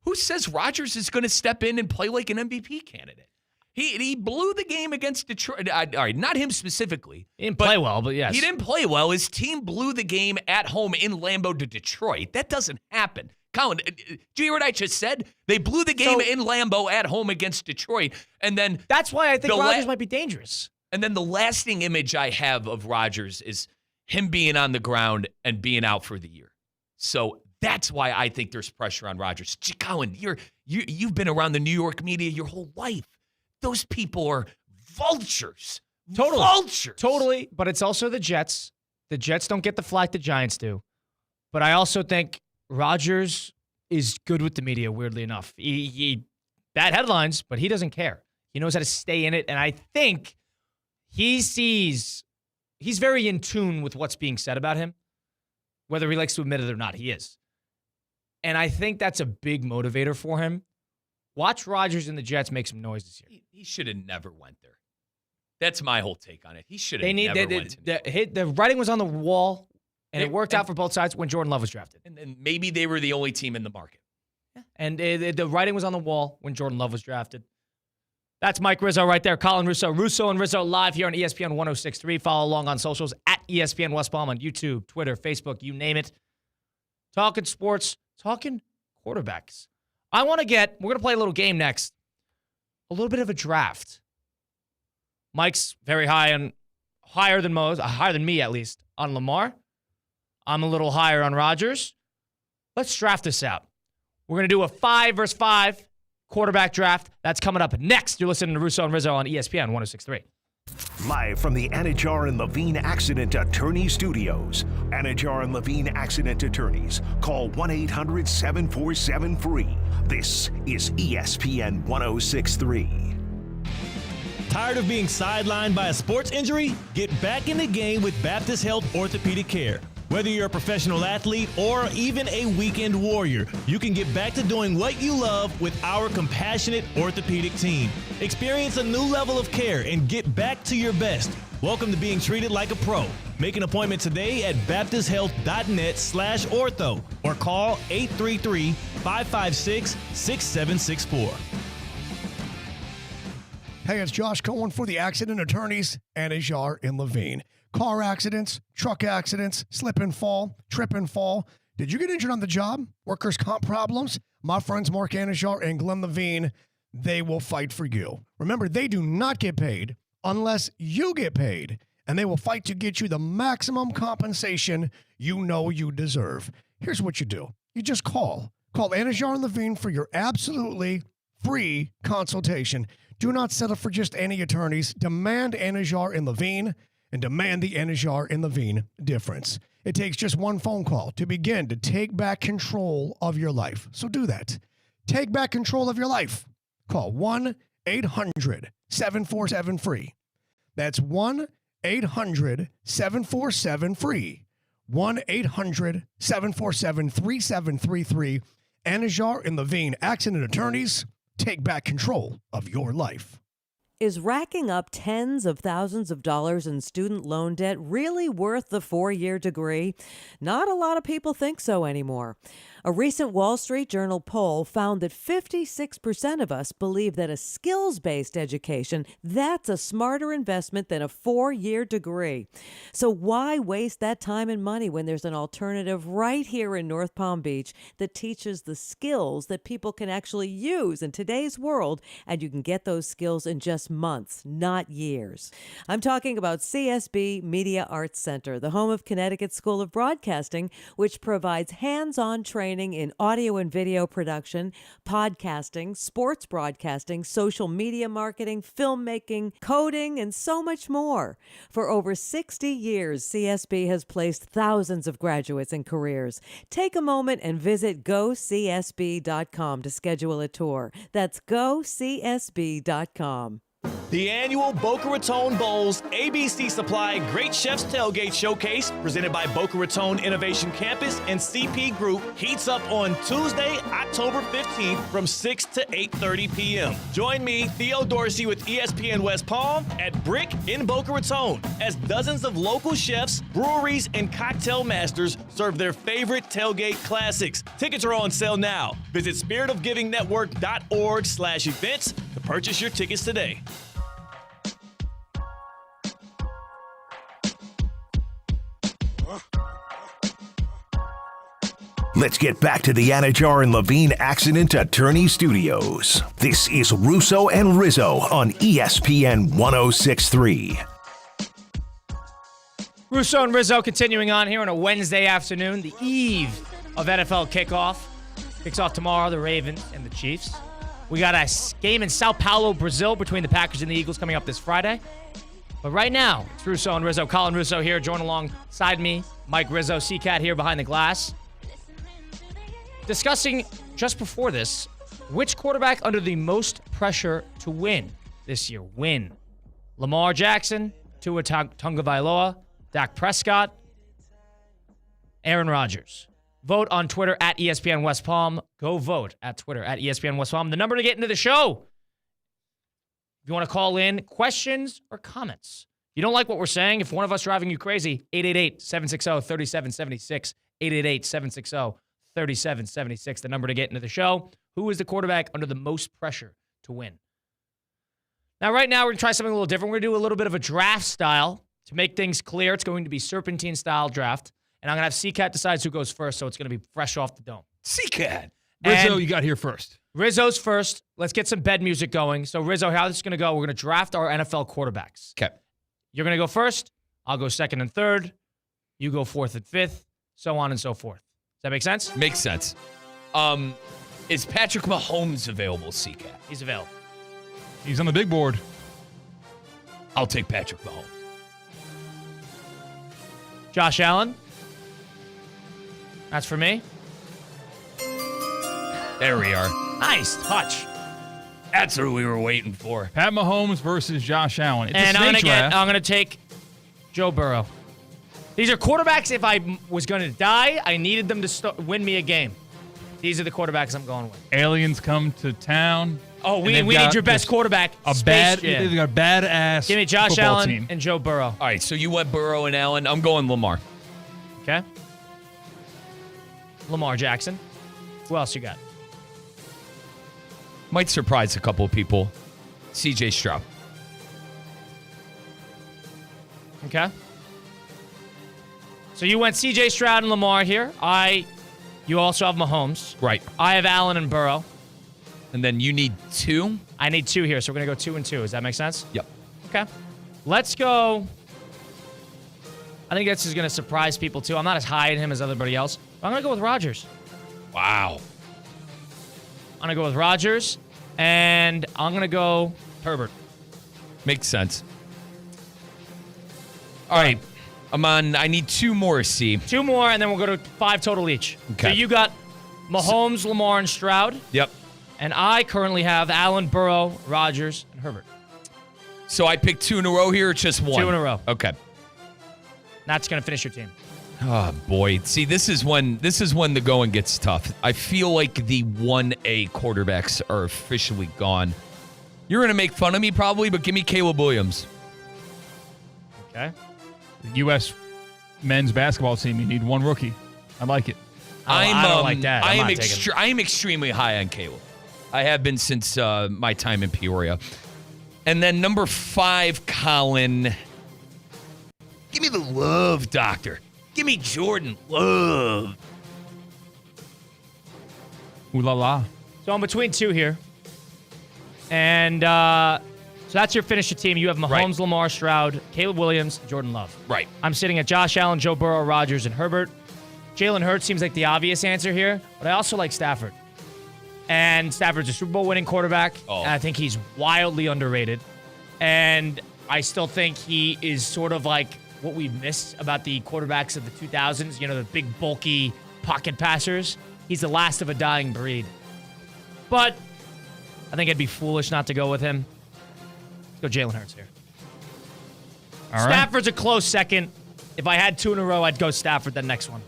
Who says Rodgers is going to step in and play like an MVP candidate? He blew the game against Detroit. All right, not him specifically. He didn't play well, but yes. He didn't play well. His team blew the game at home in Lambeau to Detroit. That doesn't happen. Colin, do you hear what I just said? They blew the game in Lambeau at home against Detroit. And then that's why I think Rodgers might be dangerous. And then the lasting image I have of Rodgers is him being on the ground and being out for the year. So that's why I think there's pressure on Rodgers. Colin, you've been around the New York media your whole life. Those people are vultures. Totally. Vultures. Totally. But it's also the Jets. The Jets don't get the flack the Giants do. But I also think Rodgers is good with the media, weirdly enough. He bad headlines, but he doesn't care. He knows how to stay in it. And I think he's very in tune with what's being said about him. Whether he likes to admit it or not, he is. And I think that's a big motivator for him. Watch Rodgers and the Jets make some noise this year. He should have never went there. That's my whole take on it. He should have never went there. The writing was on the wall, and it worked out for both sides when Jordan Love was drafted. And maybe they were the only team in the market. Yeah. And the writing was on the wall when Jordan Love was drafted. That's Mike Rizzo right there. Colin Russo. Russo and Rizzo live here on ESPN 106.3. Follow along on socials at ESPN West Palm on YouTube, Twitter, Facebook, you name it. Talking sports, talking quarterbacks. we're going to play a little game next. A little bit of a draft. Mike's very higher than me at least, on Lamar. I'm a little higher on Rodgers. Let's draft this out. We're going to do a 5 versus 5 quarterback draft. That's coming up next. You're listening to Russo and Rizzo on ESPN 106.3. Live from the Anajar and Levine Accident Attorney Studios. Anajar and Levine Accident Attorneys. Call 1-800-747-FREE. This is ESPN 106.3. Tired of being sidelined by a sports injury? Get back in the game with Baptist Health Orthopedic Care. Whether you're a professional athlete or even a weekend warrior, you can get back to doing what you love with our compassionate orthopedic team. Experience a new level of care and get back to your best. Welcome to being treated like a pro. Make an appointment today at baptisthealth.net/ortho or call 833-556-6764. Hey, it's Josh Cohen for the Accident Attorneys, Anajar and Levine. Car accidents, truck accidents, slip and fall, trip and fall. Did you get injured on the job? Workers' comp problems? My friends Mark Anajar and Glenn Levine, they will fight for you. Remember, they do not get paid unless you get paid, and they will fight to get you the maximum compensation you know you deserve. Here's what you do. You just call. Call Anajar and Levine for your absolutely free consultation. Do not settle for just any attorneys. Demand Anajar and Levine, and demand the Anajar and Levine difference. It takes just one phone call to begin to take back control of your life. So do that. Take back control of your life. Call 1-800-747-FREE. That's 1-800-747-FREE. 1-800-747-3733. Anajar and Levine, Accident Attorneys. Take back control of your life. Is racking up tens of thousands of dollars in student loan debt really worth the 4-year degree? Not a lot of people think so anymore. A recent Wall Street Journal poll found that 56% of us believe that a skills-based education, that's a smarter investment than a 4-year degree. So why waste that time and money when there's an alternative right here in North Palm Beach that teaches the skills that people can actually use in today's world, and you can get those skills in just months, not years. I'm talking about CSB Media Arts Center, the home of Connecticut School of Broadcasting, which provides hands-on training in audio and video production, podcasting, sports broadcasting, social media marketing, filmmaking, coding, and so much more. For over 60 years, CSB has placed thousands of graduates and careers. Take a moment and visit GoCSB.com to schedule a tour. That's GoCSB.com. The annual Boca Raton Bowls ABC Supply Great Chefs Tailgate Showcase, presented by Boca Raton Innovation Campus and CP Group, heats up on Tuesday, October 15th from 6 to 8:30 p.m. Join me, Theo Dorsey, with ESPN West Palm at Brick in Boca Raton, as dozens of local chefs, breweries, and cocktail masters serve their favorite tailgate classics. Tickets are on sale now. Visit spiritofgivingnetwork.org/events to purchase your tickets today. Let's get back to the Anajar and Levine Accident Attorney Studios. This is Russo and Rizzo on ESPN 106.3. Russo and Rizzo continuing on here on a Wednesday afternoon, the eve of NFL kickoff. Kicks off tomorrow, the Ravens and the Chiefs. We got a game in Sao Paulo, Brazil, between the Packers and the Eagles coming up this Friday. But right now, it's Russo and Rizzo. Colin Russo here, joined alongside me. Mike Rizzo, C-Cat here behind the glass. Discussing, just before this, which quarterback under the most pressure to win. this year win? Lamar Jackson, Tua Tagovailoa, Dak Prescott, Aaron Rodgers. Vote on Twitter at ESPN West Palm. Go vote at Twitter at ESPN West Palm. The number to get into the show. If you want to call in questions or comments. If you don't like what we're saying, if one of us driving you crazy, 888-760-3776. 888-760-3776. The number to get into the show. Who is the quarterback under the most pressure to win? Now, right now, we're going to try something a little different. We're going to do a little bit of a draft style to make things clear. It's going to be serpentine style draft. And I'm going to have C-Cat decides who goes first, so it's going to be fresh off the dome. C-Cat. Rizzo, you got here first. Rizzo's first. Let's get some bed music going. So, Rizzo, how this is going to go, we're going to draft our NFL quarterbacks. Okay. You're going to go first. I'll go second and third. You go fourth and fifth, so on and so forth. Does that make sense? Makes sense. Is Patrick Mahomes available, C-Cat? He's available. He's on the big board. I'll take Patrick Mahomes. Josh Allen. That's for me. There we are. Nice touch. That's what we were waiting for. Pat Mahomes versus Josh Allen. It's And a I'm snake draft. going to take Joe Burrow. These are quarterbacks. If I was going to die, I needed them to win me a game. These are the quarterbacks I'm going with. Aliens come to town. Oh, we need your best quarterback. They've got a badass Give me Josh football Allen team. and Joe Burrow. All right, so you went Burrow and Allen. I'm going Lamar. Okay. Lamar Jackson. Who else you got? Might surprise a couple of people. CJ Stroud. Okay. So you went CJ Stroud and Lamar here. You also have Mahomes. Right. I have Allen and Burrow. And then you need two? I need two here, so we're going to go 2 and 2. Does that make sense? Yep. Okay. Let's go. I think this is going to surprise people, too. I'm not as high in him as everybody else. But I'm going to go with Rodgers. Wow. I'm going to go with Rodgers, and I'm going to go Herbert. Makes sense. All right. I need two more, C. 2 more, and then we'll go to 5 total each. Okay. So you got Mahomes, Lamar, and Stroud. Yep. And I currently have Allen, Burrow, Rodgers, and Herbert. So I picked 2 in a row here or just one? 2 in a row. Okay. That's going to finish your team. Oh, boy. See, this is when the going gets tough. I feel like the 1A quarterbacks are officially gone. You're going to make fun of me probably, but give me Caleb Williams. Okay. The U.S. men's basketball team, you need one rookie. I like it. I don't like that. I am extremely high on Caleb. I have been since my time in Peoria. And then number 5, Colin. Give me the love, doctor. Give me Jordan Love. Ooh la la. So I'm between 2 here. And so that's your finisher team. You have Mahomes, Right. Lamar, Stroud, Caleb Williams, Jordan Love. Right. I'm sitting at Josh Allen, Joe Burrow, Rodgers, and Herbert. Jalen Hurts seems like the obvious answer here, but I also like Stafford. And Stafford's a Super Bowl winning quarterback. Oh. And I think he's wildly underrated. And I still think he is sort of like what we missed about the quarterbacks of the 2000s, the big, bulky pocket passers. He's the last of a dying breed. But I think it'd be foolish not to go with him. Let's go Jalen Hurts here. All right. Stafford's a close second. If I had 2 in a row, I'd go Stafford the next one.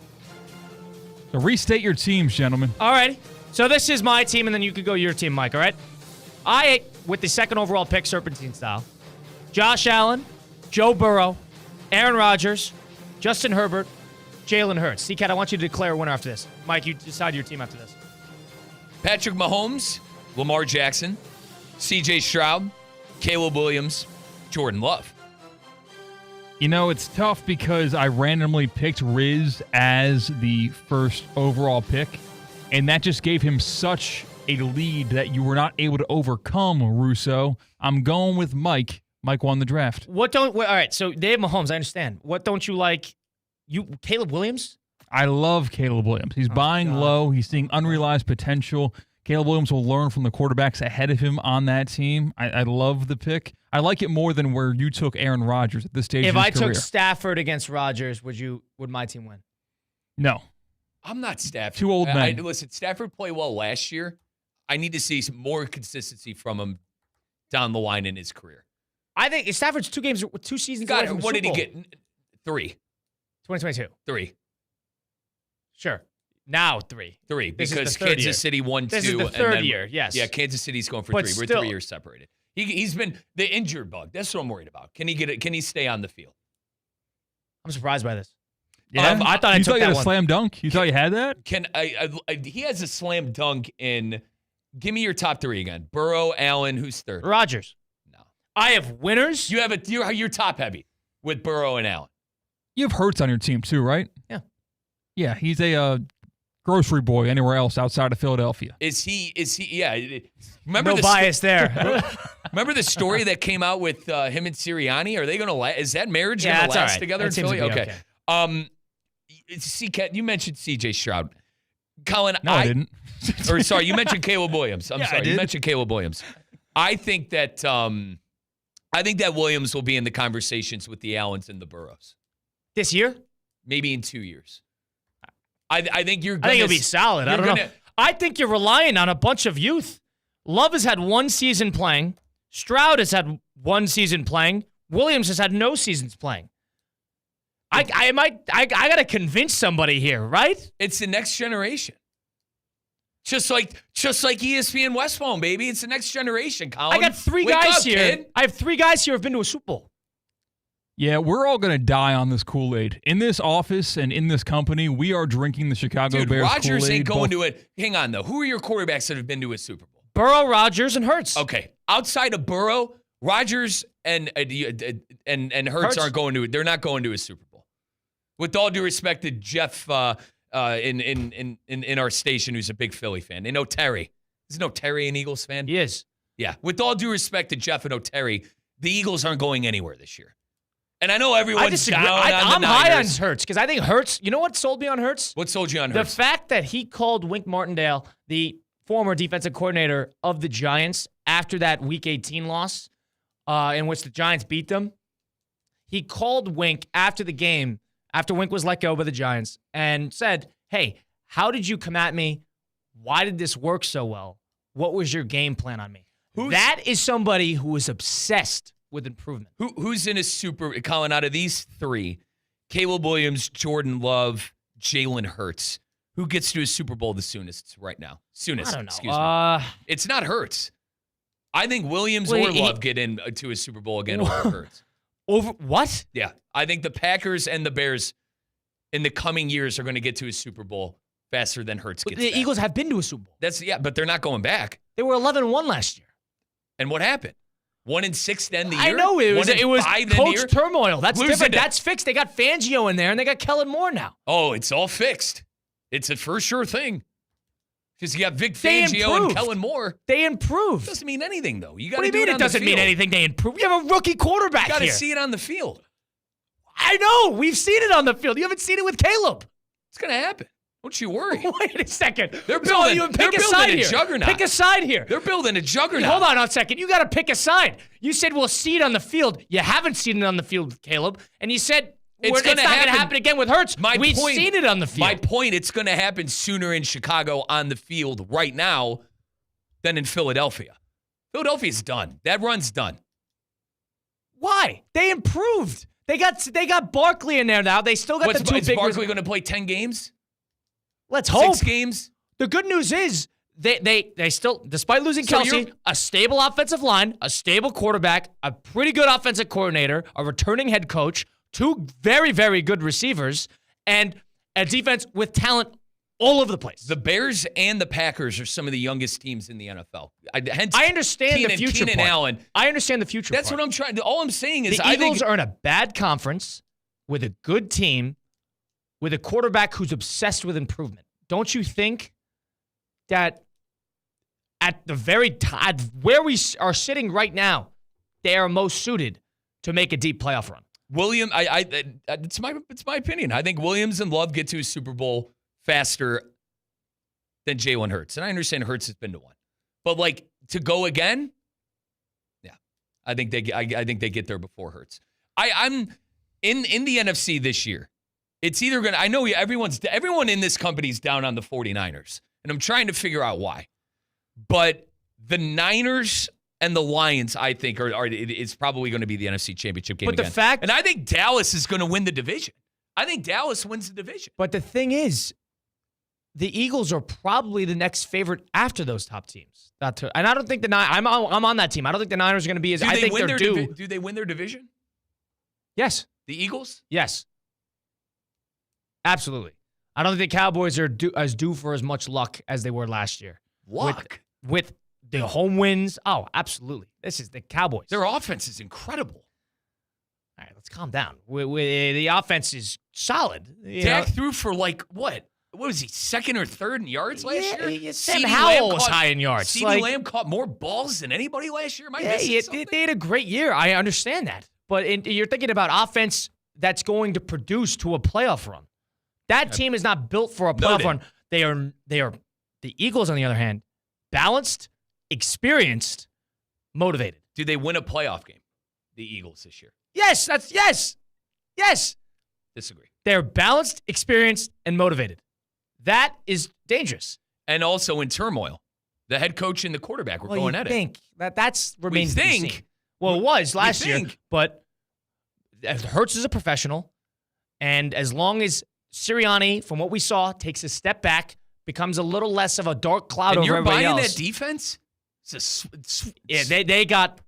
So restate your teams, gentlemen. All right. So this is my team, and then you could go your team, Mike, all right? I, with the second overall pick, Serpentine style, Josh Allen, Joe Burrow, Aaron Rodgers, Justin Herbert, Jalen Hurts. C-Cat, I want you to declare a winner after this. Mike, you decide your team after this. Patrick Mahomes, Lamar Jackson, CJ Stroud, Caleb Williams, Jordan Love. It's tough because I randomly picked Riz as the first overall pick, and that just gave him such a lead that you were not able to overcome, Russo. I'm going with Mike. Mike won the draft. All right, so they have Mahomes, I understand. What don't you like? Caleb Williams? I love Caleb Williams. He's buying low. He's seeing unrealized potential. Caleb Williams will learn from the quarterbacks ahead of him on that team. I love the pick. I like it more than where you took Aaron Rodgers at this stage of his career. If I took Stafford against Rodgers, would my team win? No. I'm not Stafford. Two old men. Listen, Stafford played well last year. I need to see some more consistency from him down the line in his career. I think Stafford's 2 seasons away from the What Super did he Bowl. get? 3. 2022. 3. Sure. Now 3. 3, This is because the third Kansas year. City won 2. This is the and third then- year, yes. Yeah, Kansas City's going for But 3. We're still- 3 years separated. He's been the injured bug. That's what I'm worried about. Can he get it? Can he stay on the field? I'm surprised by this. Yeah, I thought I you took thought you that had a one. slam dunk. You thought you had that? He has a slam dunk in. Give me your top 3 again. Burrow, Allen, who's third? Rodgers. No. I have winners. You have you're top heavy with Burrow and Allen. You have Hurts on your team too, right? Yeah. Yeah, he's a grocery boy anywhere else outside of Philadelphia. Is he? Yeah. Remember No bias there. Remember the story that came out with him and Sirianni? Are they going to last? Is that marriage going to that's all last right. together That in seems to Philly? be okay. Kat, you mentioned C.J. Stroud. Colin, No, I didn't. Or sorry, you mentioned Caleb Williams. I'm Yeah, I sorry, you did. mentioned Caleb Williams. I think that Williams will be in the conversations with the Allens and the Burrows. This year? Maybe in 2 years. I think you're. I think it'll be solid. I don't know. I think you're relying on a bunch of youth. Love has had 1 season playing. Stroud has had 1 season playing. Williams has had no seasons playing. I got to convince somebody here, right? It's the next generation. Just like ESPN West Palm, baby. It's the next generation, Colin. I got 3 Wake guys up, here. kid. I have 3 guys here who've been to a Super Bowl. Yeah, we're all going to die on this Kool-Aid. In this office and in this company, we are drinking the Chicago Dude, Bears Rodgers Kool-Aid. ain't going to it. Hang on, though. Who are your quarterbacks that have been to a Super Bowl? Burrow, Rodgers, and Hurts. Okay. Outside of Burrow, Rodgers and Hurts aren't going to it. They're not going to a Super Bowl. With all due respect to Jeff in our station, who's a big Philly fan. They know Terry. Isn't no Terry an Eagles fan? He is. Yeah. With all due respect to Jeff and O'Terry, the Eagles aren't going anywhere this year. And I know everyone's down on the I'm high on Niners. Hurts because I think Hurts, you know what sold me on Hurts? What sold you on The Hurts? fact that he called Wink Martindale, the former defensive coordinator of the Giants, after that Week 18 loss in which the Giants beat them. He called Wink after the game, after Wink was let go by the Giants, and said, hey, how did you come at me? Why did this work so well? What was your game plan on me? That is somebody who is obsessed with improvement. Who's in a Super Colin out of these 3? Caleb Williams, Jordan Love, Jalen Hurts. Who gets to a Super Bowl the soonest right now? Soonest. I don't know. Excuse me. It's not Hurts. I think Williams or Love get into a Super Bowl again over Hurts. Over what? Yeah. I think the Packers and the Bears in the coming years are going to get to a Super Bowl faster than Hurts gets The back. Eagles have been to a Super Bowl. But they're not going back. They were 11-1 last year. And what happened? 1-6 to end the year? I know it was 1-5 to end the coach year? turmoil. That's Losing different. to- That's fixed. They got Fangio in there, and they got Kellen Moore now. Oh, it's all fixed. It's a for sure thing. Because you got Vic They Fangio and improved. Kellen Moore. They improved. Doesn't mean anything, though. You got What to do you mean it doesn't mean anything? They improved. You have a rookie quarterback You got to here. see it on the field. I know. We've seen it on the field. You haven't seen it with Caleb. It's going to happen. Don't you worry. Wait a second. They're So building- you they're pick a building side a here. juggernaut. Pick a side here. They're building a juggernaut. Hold on a second. You got to pick a side. You said we'll see it on the field. You haven't seen it on the field with Caleb. And you said it's not going to happen again with Hurts. We've seen it on the field. My point, it's going to happen sooner in Chicago on the field right now than in Philadelphia. Philadelphia's done. That run's done. Why? They improved. They got Barkley in there now. They still got the two Is big. Barkley going to play 10 games? Let's hope. 6 games? The good news is they still, despite losing So Kelsey, a stable offensive line, a stable quarterback, a pretty good offensive coordinator, a returning head coach, 2 very, very good receivers, and a defense with talent all over the place. The Bears and the Packers are some of the youngest teams in the NFL. Hence, I understand the future Keenan part. Allen. I understand the future That's part. what I'm trying. All I'm saying is, The Eagles are in a bad conference with a good team, with a quarterback who's obsessed with improvement. Don't you think that at the very time where we are sitting right now, they are most suited to make a deep playoff run? William, it's my opinion. I think Williams and Love get to a Super Bowl faster than Jalen Hurts, and I understand Hurts has been to one, but like to go again, yeah, I think they get there before Hurts. I'm in the NFC this year. It's either gonna. I know everyone in this company's down on the 49ers, and I'm trying to figure out why. But the Niners And the Lions, I think, it's probably going to be the NFC Championship game again. But and I think Dallas is going to win the division. I think Dallas wins the division. But the thing is, the Eagles are probably the next favorite after those top teams. And I don't think the Niners. I'm on that team. I don't think the Niners are going to be as. I think they're due. Do they win their division? Yes. The Eagles? Yes. Absolutely. I don't think the Cowboys are due for as much luck as they were last year. Luck? With the home wins. Oh, absolutely. This is the Cowboys. Their offense is incredible. All right, let's calm down. The offense is solid. Dak threw for what? What was he, second or third in yards last year? Sam Howell was high in yards. CeeDee Lamb caught more balls than anybody last year. They had a great year. I understand that. But you're thinking about offense that's going to produce to a playoff run. That team is not built for a playoff run. They are the Eagles, on the other hand, balanced, experienced, motivated. Do they win a playoff game, the Eagles, this year? Yes. Yes. Disagree. They're balanced, experienced, and motivated. That is dangerous. And also in turmoil. The head coach and the quarterback were going at it. That remains to be seen. Well, it was last year, but Hurts is a professional, and as long as Sirianni, from what we saw, takes a step back, becomes a little less of a dark cloud over everybody else. And you're buying that defense? They got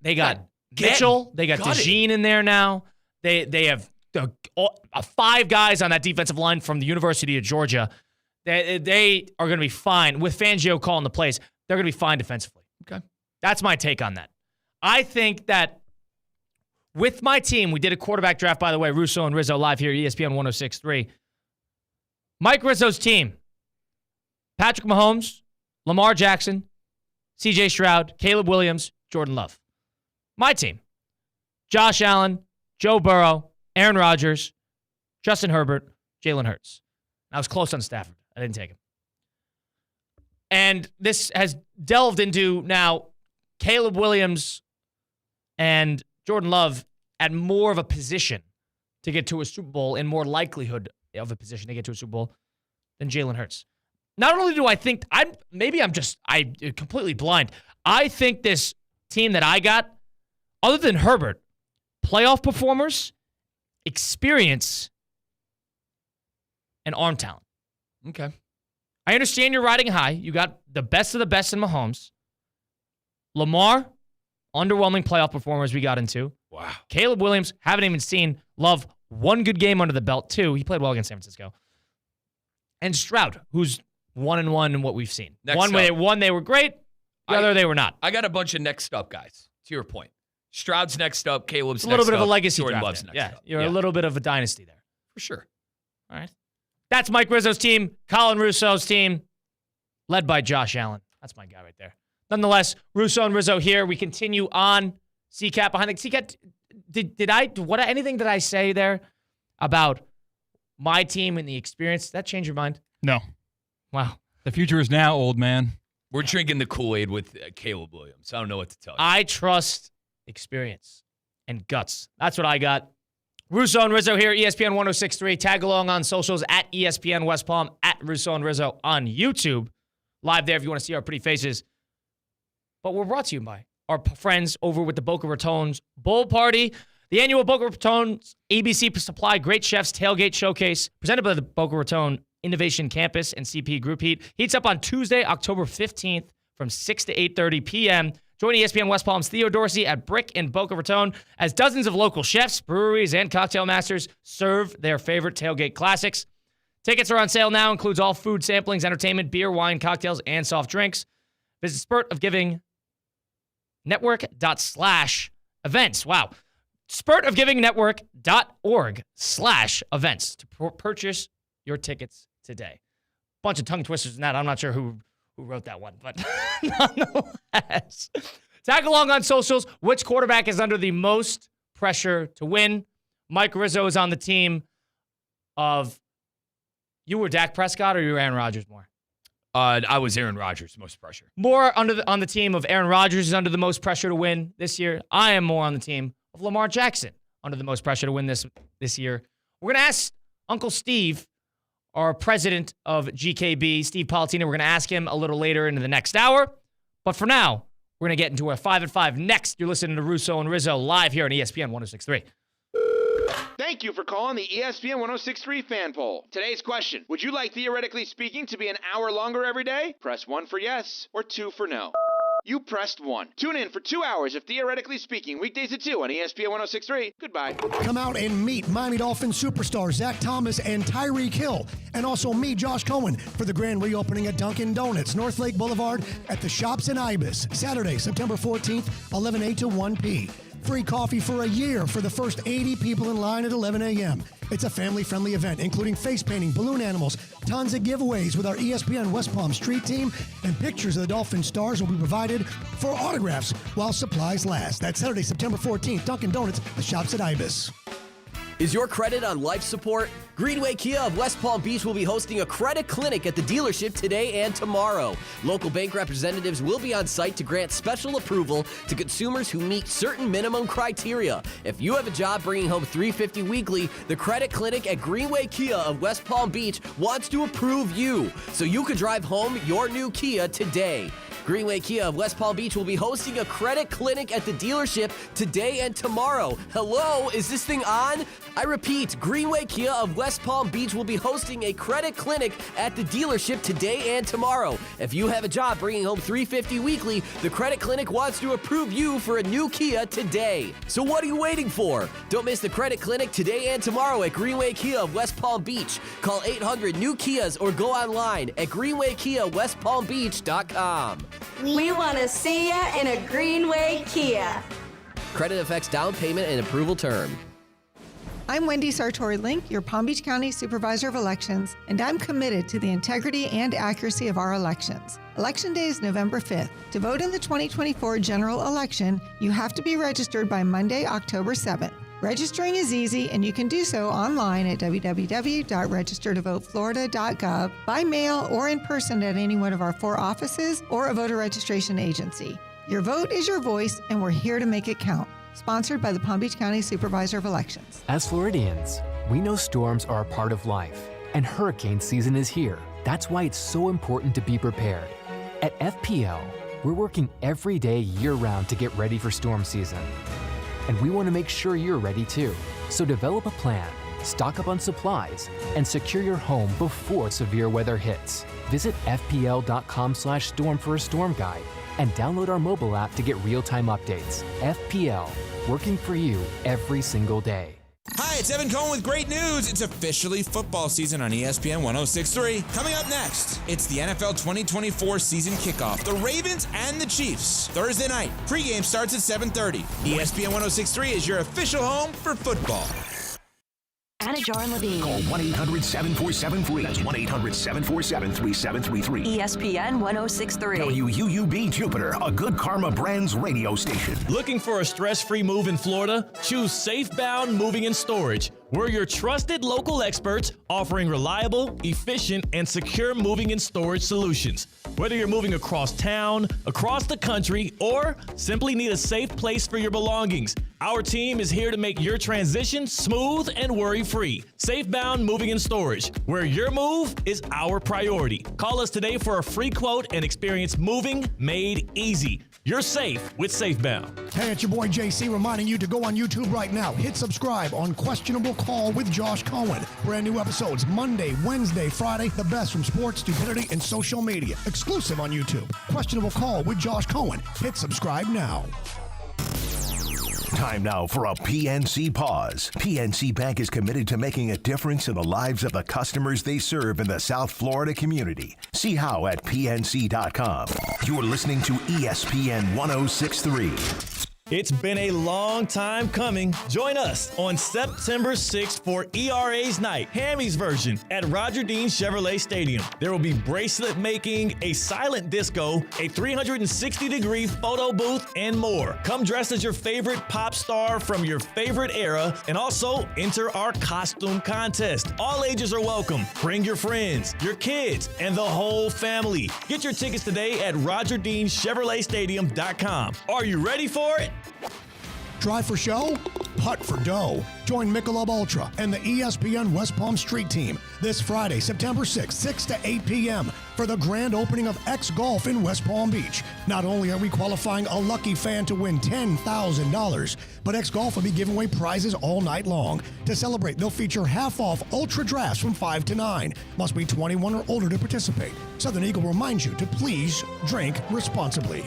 Mitchell, they got DeJean in there now. They have 5 guys on that defensive line from the University of Georgia. They are going to be fine. With Fangio calling the plays, they're going to be fine defensively. Okay. That's my take on that. I think that with my team, we did a quarterback draft, by the way, Russo and Rizzo live here at ESPN 106.3. Mike Rizzo's team: Patrick Mahomes, Lamar Jackson, C.J. Stroud, Caleb Williams, Jordan Love. My team: Josh Allen, Joe Burrow, Aaron Rodgers, Justin Herbert, Jalen Hurts. I was close on Stafford. I didn't take him. And this has delved into now Caleb Williams and Jordan Love at more of a position to get to a Super Bowl, and more likelihood of a position to get to a Super Bowl than Jalen Hurts. Not only do I think I'm completely blind. I think this team that I got, other than Herbert, playoff performers, experience, and arm talent. Okay. I understand you're riding high. You got the best of the best in Mahomes. Lamar, underwhelming playoff performers we got into. Wow. Caleb Williams, haven't even seen. Love, one good game under the belt, too. He played well against San Francisco. And Stroud, who's 1-1 in what we've seen. One, they were great. The other, they were not. I got a bunch of next up guys, to your point. Stroud's next up. Caleb's next up. A little bit of a legacy Jordan draft. Love's next up. You're a little bit of a dynasty there. For sure. All right. That's Mike Rizzo's team. Colin Russo's team, led by Josh Allen. That's my guy right there. Nonetheless, Russo and Rizzo here. We continue on. CCAT behind the CCAT. Anything did I say there about my team and the experience? Did that change your mind? No. Wow. The future is now, old man. We're drinking the Kool-Aid with Caleb Williams. I don't know what to tell you. I trust experience and guts. That's what I got. Russo and Rizzo here, ESPN 106.3. Tag along on socials at ESPN West Palm, at Russo and Rizzo on YouTube. Live there if you want to see our pretty faces. But we're brought to you by our friends over with the Boca Raton's Bowl Party. The annual Boca Raton's ABC Supply Great Chefs Tailgate Showcase, presented by the Boca Raton Innovation Campus and CP Group Heat, heats up on Tuesday, October 15th from 6 to 8:30 p.m. Join ESPN West Palm's Theo Dorsey at Brick in Boca Raton as dozens of local chefs, breweries, and cocktail masters serve their favorite tailgate classics. Tickets are on sale now. Includes all food samplings, entertainment, beer, wine, cocktails, and soft drinks. Visit Spurt of Giving Network./events. Wow. SpurtofGivingNetwork.org/events to purchase your tickets today. Bunch of tongue twisters in that. I'm not sure who wrote that one, but nonetheless. Tag along on socials. Which quarterback is under the most pressure to win? Mike Rizzo is on the team of, you were Dak Prescott or you were Aaron Rodgers more? I was Aaron Rodgers, most pressure. More on the team of Aaron Rodgers is under the most pressure to win this year. I am more on the team of Lamar Jackson under the most pressure to win this year. We're going to ask Uncle Steve, our president of GKB, Steve Palatino. We're going to ask him a little later into the next hour. But for now, We're going to get into a 5 at 5 next. You're listening to Russo and Rizzo live here on ESPN 106.3. Thank you for calling the ESPN 106.3 fan poll. Today's question: would you like Theoretically Speaking to be an hour longer every day? Press 1 for yes or 2 for no. You pressed 1. Tune in for 2 hours of Theoretically Speaking, weekdays at 2 on ESPN 106.3. Goodbye. Come out and meet Miami Dolphins superstars Zach Thomas and Tyreek Hill, and also me, Josh Cohen, for the grand reopening at Dunkin' Donuts, North Lake Boulevard at the Shops in Ibis, Saturday, September 14th, 11 a to 1 p. Free coffee for a year for the first 80 people in line at 11 a.m. It's a family-friendly event, including face painting, balloon animals, tons of giveaways with our ESPN West Palm Street team, and pictures of the Dolphin stars will be provided for autographs while supplies last. That's Saturday, September 14th, Dunkin' Donuts, the Shops at Ibis. Is your credit on life support? Greenway Kia of West Palm Beach will be hosting a credit clinic at the dealership today and tomorrow. Local bank representatives will be on site to grant special approval to consumers who meet certain minimum criteria. If you have a job bringing home $350 weekly, the credit clinic at Greenway Kia of West Palm Beach wants to approve you so you can drive home your new Kia today. Greenway Kia of West Palm Beach will be hosting a credit clinic at the dealership today and tomorrow. Hello, is this thing on? I repeat, Greenway Kia of West Palm Beach will be hosting a credit clinic at the dealership today and tomorrow. If you have a job bringing home $350 weekly, the credit clinic wants to approve you for a new Kia today. So what are you waiting for? Don't miss the credit clinic today and tomorrow at Greenway Kia of West Palm Beach. Call 800-NEW-KIAs or go online at greenwaykiawestpalmbeach.com. We want to see you in a Greenway Kia. Credit affects down payment and approval term. I'm Wendy Sartori-Link, your Palm Beach County Supervisor of Elections, and I'm committed to the integrity and accuracy of our elections. Election Day is November 5th. To vote in the 2024 general election, you have to be registered by Monday, October 7th. Registering is easy, and you can do so online at www.registertovoteflorida.gov, by mail or in person at any one of our 4 offices or a voter registration agency. Your vote is your voice, and we're here to make it count. Sponsored by the Palm Beach County Supervisor of Elections. As Floridians, we know storms are a part of life, and hurricane season is here. That's why it's so important to be prepared. At FPL, we're working every day year-round to get ready for storm season. And we want to make sure you're ready too. So develop a plan, stock up on supplies, and secure your home before severe weather hits. Visit fpl.com/storm for a storm guide and download our mobile app to get real-time updates. FPL, working for you every single day. Hi, it's Evan Cohen with great news. It's officially football season on ESPN 106.3. Coming up next, it's the NFL 2024 season kickoff. The Ravens and the Chiefs. Thursday night. Pregame starts at 7:30. ESPN 106.3 is your official home for football. Anajar and Levine. Call 1-800-747-FREE. That's 1-800-747-3733. ESPN 106.3. WUUB Jupiter, a Good Karma Brands radio station. Looking for a stress-free move in Florida? Choose Safebound Moving and Storage. We're your trusted local experts offering reliable, efficient, and secure moving and storage solutions. Whether you're moving across town, across the country, or simply need a safe place for your belongings, our team is here to make your transition smooth and worry-free. Safebound Moving and Storage, where your move is our priority. Call us today for a free quote and experience moving made easy. You're safe with Safebound. Hey, it's your boy JC reminding you to go on YouTube right now. Hit subscribe on Questionable Call with Josh Cohen. Brand new episodes Monday, Wednesday, Friday. The best from sports, stupidity, and social media. Exclusive on YouTube. Questionable Call with Josh Cohen. Hit subscribe now. Time now for a PNC pause. PNC Bank is committed to making a difference in the lives of the customers they serve in the South Florida community. See how at PNC.com. You're listening to ESPN 106.3. It's been a long time coming. Join us on September 6th for ERA's Night, Hammy's version, at Roger Dean Chevrolet Stadium. There will be bracelet making, a silent disco, a 360-degree photo booth, and more. Come dressed as your favorite pop star from your favorite era, and also enter our costume contest. All ages are welcome. Bring your friends, your kids, and the whole family. Get your tickets today at RogerDeanChevroletStadium.com. Are you ready for it? Try for show? putt for dough. Join Michelob Ultra and the ESPN West Palm Street Team this Friday, September 6th, 6 to 8 p.m. for the grand opening of X Golf in West Palm Beach. Not only are we qualifying a lucky fan to win $10,000, but X Golf will be giving away prizes all night long. To celebrate, they'll feature half-off Ultra Drafts from 5 to 9. Must be 21 or older to participate. Southern Eagle reminds you to please drink responsibly.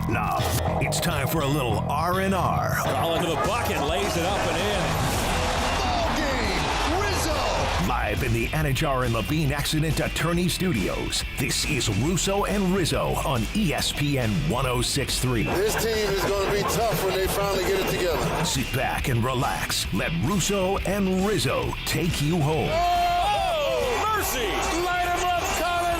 Now, it's time for a little R&R. Colin to the bucket, lays it up and in. Ball game, Rizzo! Live in the Anajar and Levine Accident Attorney Studios, this is Russo and Rizzo on ESPN 106.3. This team is going to be tough when they finally get it together. Sit back and relax. Let Russo and Rizzo take you home. Oh, mercy! Light him up, Colin!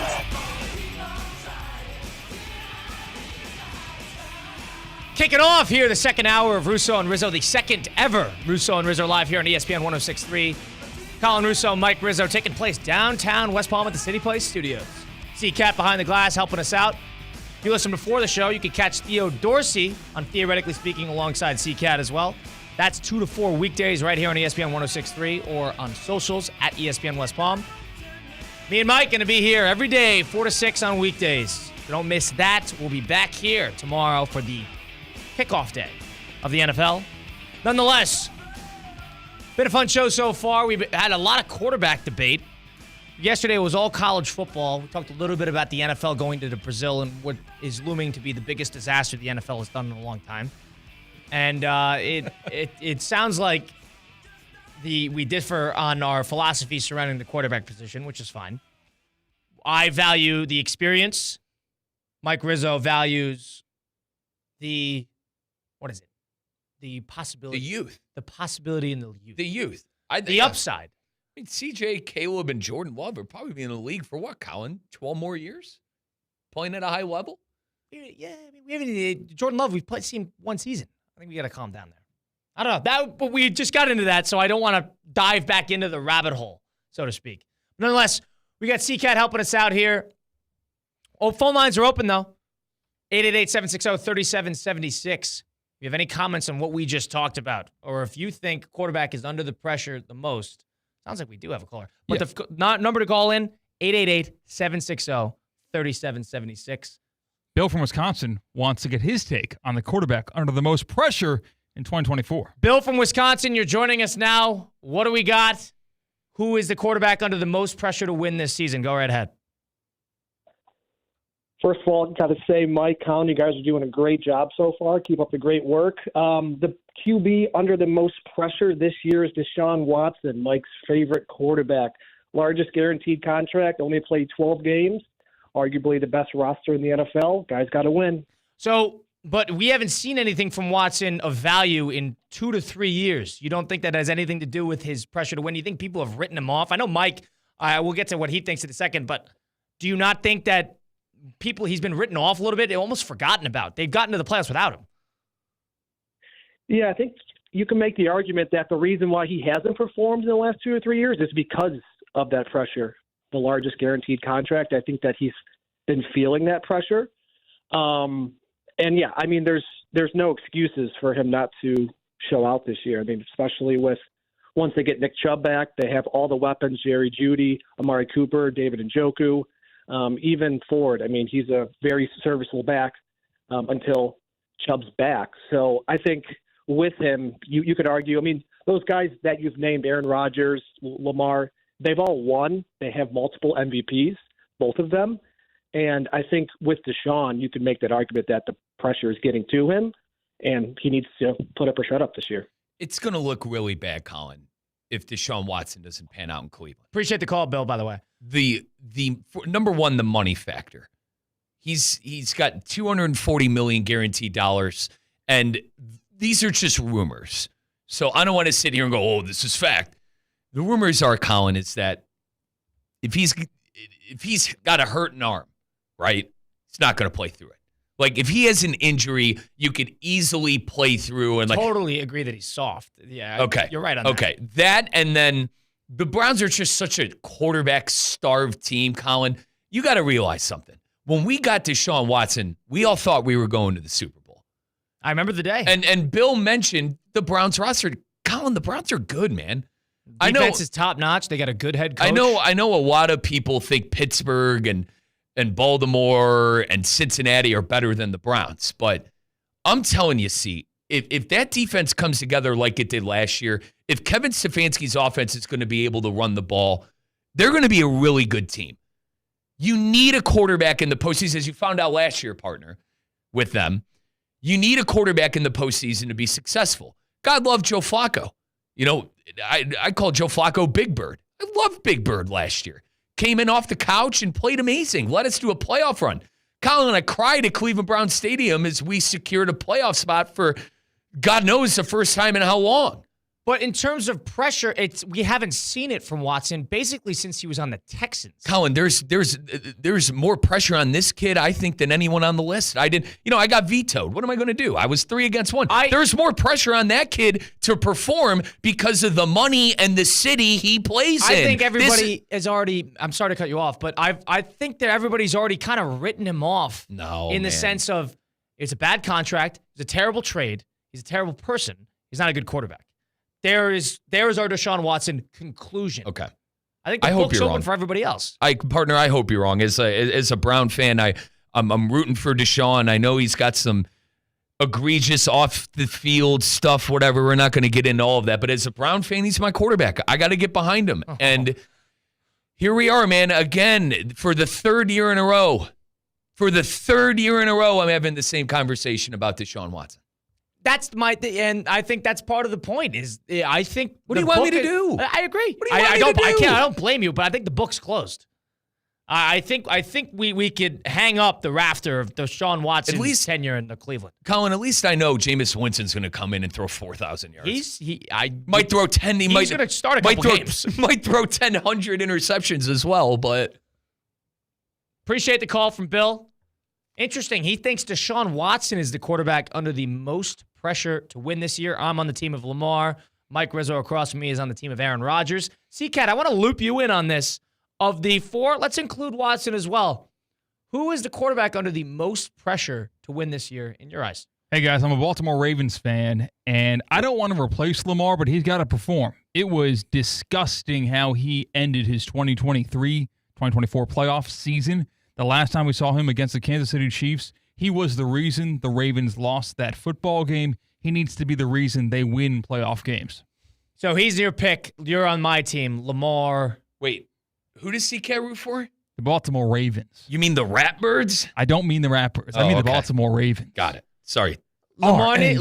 Kicking off here, the second hour of Russo and Rizzo, the second ever Russo and Rizzo live here on ESPN 106.3. Colin Russo, Mike Rizzo, taking place downtown West Palm at the City Place Studios. C-Cat behind the glass helping us out. If you listen before the show, you can catch Theo Dorsey on Theoretically Speaking alongside C-Cat as well. That's 2 to 4 weekdays right here on ESPN 106.3 or on socials at ESPN West Palm. Me and Mike going to be here every day, 4 to 6 on weekdays. So don't miss that. We'll be back here tomorrow for the kickoff day of the NFL. Nonetheless, been a fun show so far. We've had a lot of quarterback debate. Yesterday was all college football. We talked a little bit about the NFL going to Brazil and what is looming to be the biggest disaster the NFL has done in a long time. And it sounds like we differ on our philosophy surrounding the quarterback position, which is fine. I value the experience. Mike Rizzo values the possibility. The youth. The possibility in the youth. The youth. The upside. I mean, CJ, Caleb, and Jordan Love would probably be in the league for what, Colin? 12 more years? Playing at a high level? Yeah, I mean, we haven't Jordan Love, we've seen one season. I think we got to calm down there. I don't know. But we just got into that, so I don't want to dive back into the rabbit hole, so to speak. Nonetheless, we got C-Cat helping us out here. Oh, phone lines are open, though. 888-760-3776. If you have any comments on what we just talked about, or if you think quarterback is under the pressure the most, sounds like we do have a caller. But the number to call in, 888-760-3776. Bill from Wisconsin wants to get his take on the quarterback under the most pressure in 2024. Bill from Wisconsin, you're joining us now. What do we got? Who is the quarterback under the most pressure to win this season? Go right ahead. First of all, got to say, Mike, Colin, you guys are doing a great job so far. Keep up the great work. The QB under the most pressure this year is Deshaun Watson, Mike's favorite quarterback. Largest guaranteed contract, only played 12 games. Arguably the best roster in the NFL. Guys got to win. So, but we haven't seen anything from Watson of value in 2 to 3 years. You don't think that has anything to do with his pressure to win? You think people have written him off? I know Mike, we'll get to what he thinks in a second, but do you not think that he's been written off a little bit, almost forgotten about? They've gotten to the playoffs without him. Yeah, I think you can make the argument that the reason why he hasn't performed in the last 2 or 3 years is because of that pressure. The largest guaranteed contract. I think that he's been feeling that pressure. And yeah, I mean, there's no excuses for him not to show out this year. I mean, especially once they get Nick Chubb back, they have all the weapons, Jerry Jeudy, Amari Cooper, David Njoku, even Ford. I mean, he's a very serviceable back until Chubb's back. So I think with him, you could argue, I mean, those guys that you've named, Aaron Rodgers, Lamar, they've all won. They have multiple MVPs, both of them. And I think with Deshaun, you can make that argument that the pressure is getting to him, and he needs to put up or shut up this year. It's going to look really bad, Colin, if Deshaun Watson doesn't pan out in Cleveland. Appreciate the call, Bill, by the way. Number one, the money factor. He's got $240 million guaranteed dollars, and these are just rumors. So I don't want to sit here and go, oh, this is fact. The rumors are, Colin, is that if he's got a hurting arm, right, he's not going to play through it. Like, if he has an injury, you could easily play through. And totally agree that he's soft. Yeah, okay. You're right on that. Okay, that, and then the Browns are just such a quarterback-starved team, Colin. You got to realize something. when we got Deshaun Watson, we all thought we were going to the Super Bowl. I remember the day. And Bill mentioned the Browns roster. Colin, the Browns are good, man. Defense is top notch. They got a good head coach. I know a lot of people think Pittsburgh and Baltimore and Cincinnati are better than the Browns, but I'm telling you, if that defense comes together like it did last year, if Kevin Stefanski's offense is going to be able to run the ball, they're going to be a really good team. You need a quarterback in the postseason, as you found out last year, partner, with them. You need a quarterback in the postseason to be successful. God love Joe Flacco. You know, I call Joe Flacco Big Bird. I loved Big Bird last year. Came in off the couch and played amazing. Led us to a playoff run. Colin, I cried at Cleveland Browns Stadium as we secured a playoff spot for God knows the first time in how long. But in terms of pressure, we haven't seen it from Watson basically since he was on the Texans. Colin, there's more pressure on this kid, I think, than anyone on the list. I got vetoed. What am I going to do? I was 3 against 1. There's more pressure on that kid to perform because of the money and the city he plays in. I think everybody is already. I'm sorry to cut you off, but I think that everybody's already kind of written him off. The sense of it's a bad contract, it's a terrible trade, he's a terrible person, he's not a good quarterback. There is our Deshaun Watson conclusion. Okay. I think the book's open for everybody else. Partner, I hope you're wrong. As a Brown fan, I'm rooting for Deshaun. I know he's got some egregious off the field stuff, whatever. We're not going to get into all of that. But as a Brown fan, he's my quarterback. I got to get behind him. Oh. And here we are, man. Again, for the third year in a row. I'm having the same conversation about Deshaun Watson. And I think that's part of the point. I think. What do you want me to do? I agree. What do you want me to do? I don't blame you, but I think the book's closed. I think we could hang up the rafter of Deshaun Watson's tenure in Cleveland. Colin, at least I know Jameis Winston's going to come in and throw 4,000 yards. I might throw 10. He's going to start a couple games. Might throw 1,000 interceptions as well. But appreciate the call from Bill. Interesting. He thinks Deshaun Watson is the quarterback under the most pressure to win this year. I'm on the team of Lamar. Mike Rizzo across from me is on the team of Aaron Rodgers. C-Cat, I want to loop you in on this. Of the 4, let's include Watson as well. Who is the quarterback under the most pressure to win this year in your eyes? Hey, guys, I'm a Baltimore Ravens fan, and I don't want to replace Lamar, but he's got to perform. It was disgusting how he ended his 2023-2024 playoff season. The last time we saw him against the Kansas City Chiefs, he was the reason the Ravens lost that football game. He needs to be the reason they win playoff games. So he's your pick. You're on my team. Lamar. Wait, who does CK root for? The Baltimore Ravens. You mean the Ratbirds? I don't mean the Ratbirds. I mean the Baltimore Ravens. Got it. Sorry. Lamar needs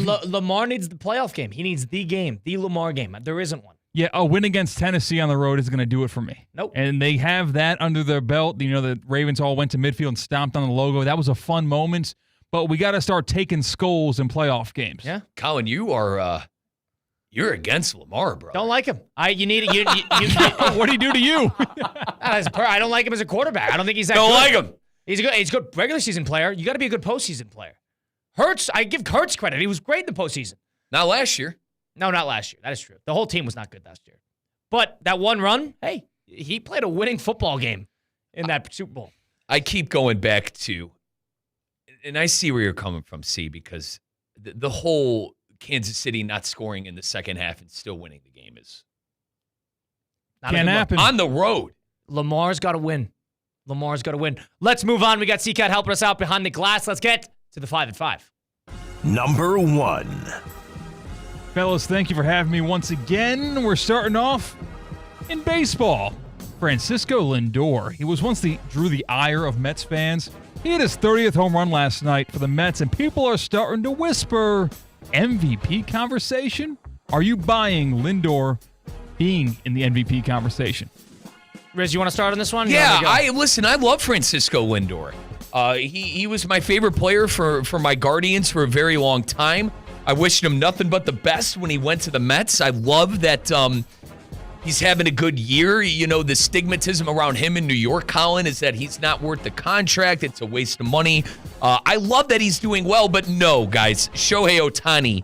the playoff game. He needs the game, the Lamar game. There isn't one. Yeah, a win against Tennessee on the road is going to do it for me. Nope. And they have that under their belt. You know, the Ravens all went to midfield and stomped on the logo. That was a fun moment. But we got to start taking skulls in playoff games. Yeah. Colin, you're against Lamar, bro. Don't like him. What did he do to you? I don't like him as a quarterback. I don't think he's that good. Don't like him. He's a good regular season player. You got to be a good postseason player. Hurts, I give Hurts credit. He was great in the postseason. Not last year. No, not last year. That is true. The whole team was not good last year. But that one run, hey, he played a winning football game in that Super Bowl. I keep going back to, and I see where you're coming from, C, because the whole Kansas City not scoring in the second half and still winning the game is can't happen. On the road. Lamar's got to win. Let's move on. We got C-Cat helping us out behind the glass. Let's get to the 5 and 5. Number 1. Fellas, thank you for having me once again. We're starting off in baseball. Francisco Lindor. He was once drew the ire of Mets fans. He hit his 30th home run last night for the Mets, and people are starting to whisper, MVP conversation? Are you buying Lindor being in the MVP conversation? Riz, you want to start on this one? Yeah, I love Francisco Lindor. He was my favorite player for my Guardians for a very long time. I wished him nothing but the best when he went to the Mets. I love that he's having a good year. You know, the stigmatism around him in New York, Colin, is that he's not worth the contract. It's a waste of money. I love that he's doing well, but no, guys, Shohei Ohtani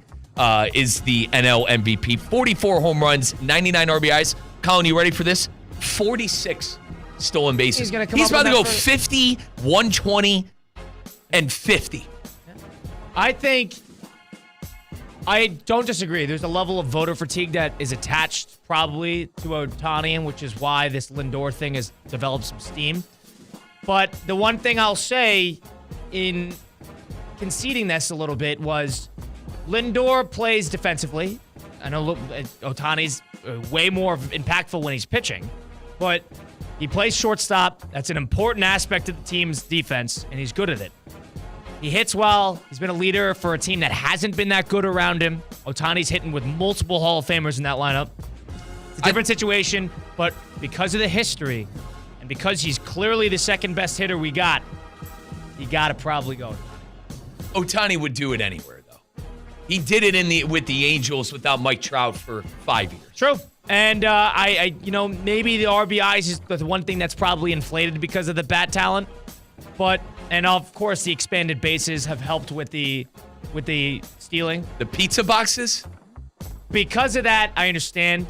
is the NL MVP. 44 home runs, 99 RBIs. Colin, you ready for this? 46 stolen bases. He's gonna come He's up about to with go that 50, 120, and 50. I don't disagree. There's a level of voter fatigue that is attached probably to Ohtani, which is why this Lindor thing has developed some steam. But the one thing I'll say in conceding this a little bit was Lindor plays defensively. I know Ohtani's way more impactful when he's pitching, but he plays shortstop. That's an important aspect of the team's defense, and he's good at it. He hits well. He's been a leader for a team that hasn't been that good around him. Ohtani's hitting with multiple Hall of Famers in that lineup. It's a different situation, but because of the history and because he's clearly the second best hitter we got, you got to probably go. Ohtani would do it anywhere, though. He did it with the Angels without Mike Trout for 5 years. True. And maybe the RBIs is the one thing that's probably inflated because of the bat talent, and of course the expanded bases have helped with the stealing. The pizza boxes? Because of that, I understand.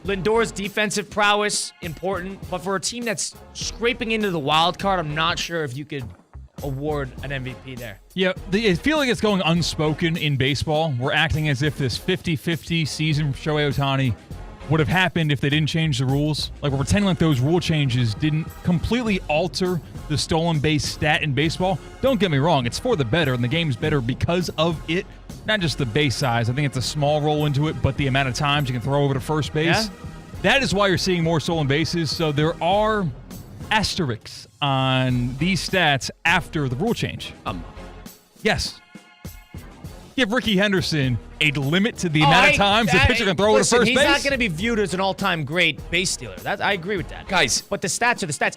Lindor's defensive prowess, important. But for a team that's scraping into the wild card, I'm not sure if you could award an MVP there. Yeah, I feel like it's going unspoken in baseball. We're acting as if this 50-50 season for Shohei Ohtani would have happened if they didn't change the rules. Like, we're pretending like those rule changes didn't completely alter the stolen base stat in baseball. Don't get me wrong, it's for the better, and the game's better because of it. Not just the base size. I think it's a small roll into it, but the amount of times you can throw over to first base. Yeah. That is why you're seeing more stolen bases. So there are asterisks on these stats after the rule change. Yes. Give Ricky Henderson a limit to the amount of times the pitcher can throw over to first base. He's not going to be viewed as an all-time great base stealer. I agree with that. Guys. But the stats are the stats.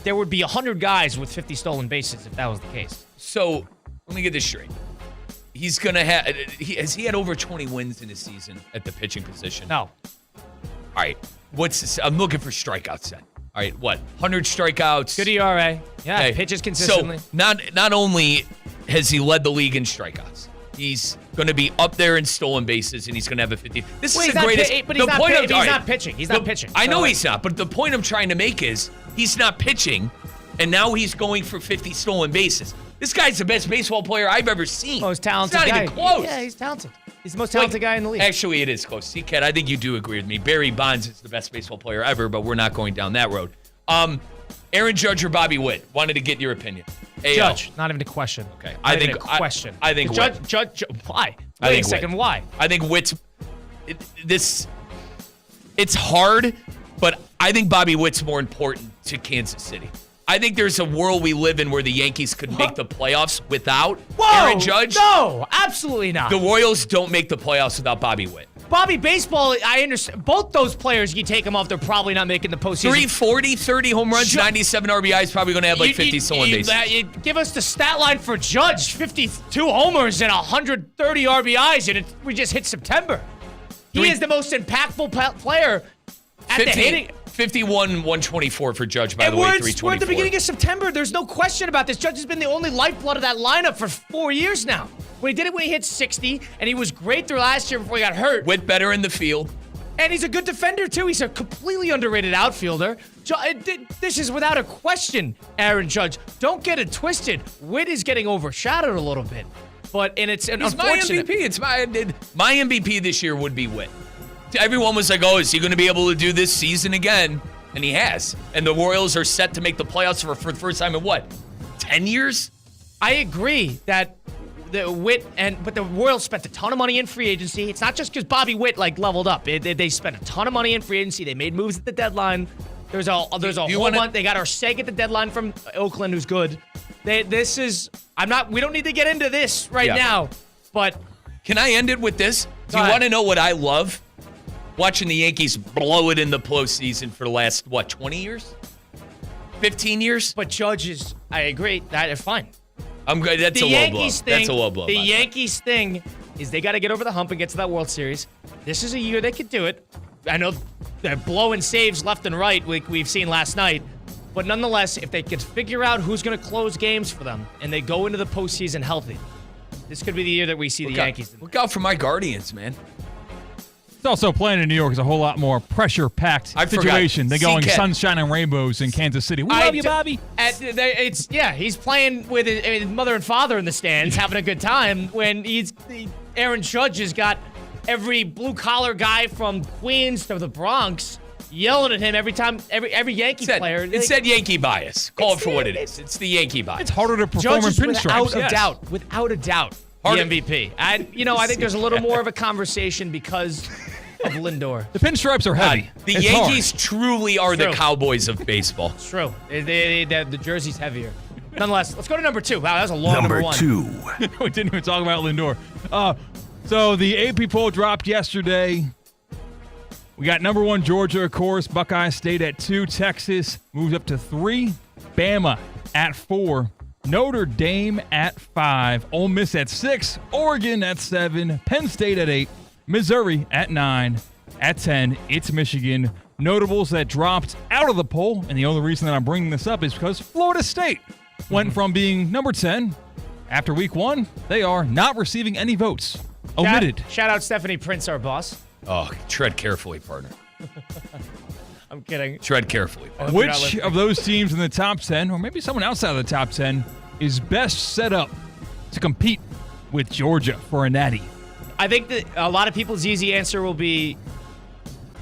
There would be 100 guys with 50 stolen bases if that was the case. So, let me get this straight. He's going to have... Has he had over 20 wins in his season at the pitching position? No. All right. I'm looking for strikeouts then. All right, what? 100 strikeouts. Good ERA. Yeah, okay. Pitches consistently. So, not only has he led the league in strikeouts, he's going to be up there in stolen bases, and he's going to have a 50. This is the greatest. But he's not pitching. He's not pitching. I know he's not, but the point I'm trying to make is he's not pitching, and now he's going for 50 stolen bases. This guy's the best baseball player I've ever seen. Most talented guy. guy. It's not even close. Yeah, he's talented. He's the most talented guy in the league. Actually, it is close. See, Ken, I think you do agree with me. Barry Bonds is the best baseball player ever, but we're not going down that road. Aaron Judge or Bobby Witt? Wanted to get your opinion. Judge, not even a question. Okay, I think a question. I think Witt. Judge. Why? Wait a second. Witt. Why? I think Witt's. It's hard, but I think Bobby Witt's more important to Kansas City. I think there's a world we live in where the Yankees could make the playoffs without Aaron Judge. No, absolutely not. The Royals don't make the playoffs without Bobby Witt. Bobby, baseball, I understand. Both those players, you take them off, they're probably not making the postseason. 340, 30 home runs, 97 RBIs, probably going to have like 50 stolen bases. Give us the stat line for Judge, 52 homers and 130 RBIs, and we just hit September. He is the most impactful player at the hitting. 51, 124 for Judge, by the way, 324. We're at the beginning of September. There's no question about this. Judge has been the only lifeblood of that lineup for 4 years now. When he did it when he hit 60, and he was great through last year before he got hurt. Witt better in the field. And he's a good defender, too. He's a completely underrated outfielder. This is without a question, Aaron Judge. Don't get it twisted. Witt is getting overshadowed a little bit. It's He's unfortunate. my MVP. It's my MVP this year would be Witt. Everyone was like, oh, is he going to be able to do this season again? And he has. And the Royals are set to make the playoffs for the first time in 10 years? I agree that the Witt but the Royals spent a ton of money in free agency. It's not just because Bobby Witt leveled up. They spent a ton of money in free agency. They made moves at the deadline. There's a whole month. They got Arcega at the deadline from Oakland, who's good. We don't need to get into this now, but can I end it with this? Do you want to know what I love? Watching the Yankees blow it in the postseason for the last, 20 years? 15 years? But Judge I agree, that is fine. I'm good. That's a low blow. That's a low blow. The Yankees thing is they got to get over the hump and get to that World Series. This is a year they could do it. I know they're blowing saves left and right, we've seen last night. But nonetheless, if they could figure out who's going to close games for them and they go into the postseason healthy, this could be the year that we see the Yankees. Look out for my Guardians, man. It's also playing in New York is a whole lot more pressure-packed situation than going sunshine and rainbows in Kansas City. We love you, Bobby. He's playing with his mother and father in the stands, having a good time. When Aaron Judge has got every blue-collar guy from Queens to the Bronx yelling at him every time, every Yankee player. It said Yankee bias. Call it for what it is. It's the Yankee bias. It's harder to perform in pinstripes. Without a doubt, the MVP. I think there's a little more of a conversation because of Lindor. The pinstripes are heavy. The Yankees truly are the Cowboys of baseball. It's true. The jersey's heavier. Nonetheless, let's go to number 2. Wow, that was a long number 1. We didn't even talk about Lindor. So the AP poll dropped yesterday. We got number 1 Georgia, of course. Buckeye State at 2. Texas moves up to 3. Bama at 4. Notre Dame at 5. Ole Miss at 6. Oregon at 7. Penn State at 8. Missouri at 9. At 10, it's Michigan. Notables that dropped out of the poll, and the only reason that I'm bringing this up is because Florida State went from being number 10 after week 1. They are not receiving any votes. Omitted. Shout out Stephanie Prince, our boss. Oh, tread carefully, partner. I'm kidding. Tread carefully. Which of those teams in the top 10, or maybe someone outside of the top 10, is best set up to compete with Georgia for a natty? I think that a lot of people's easy answer will be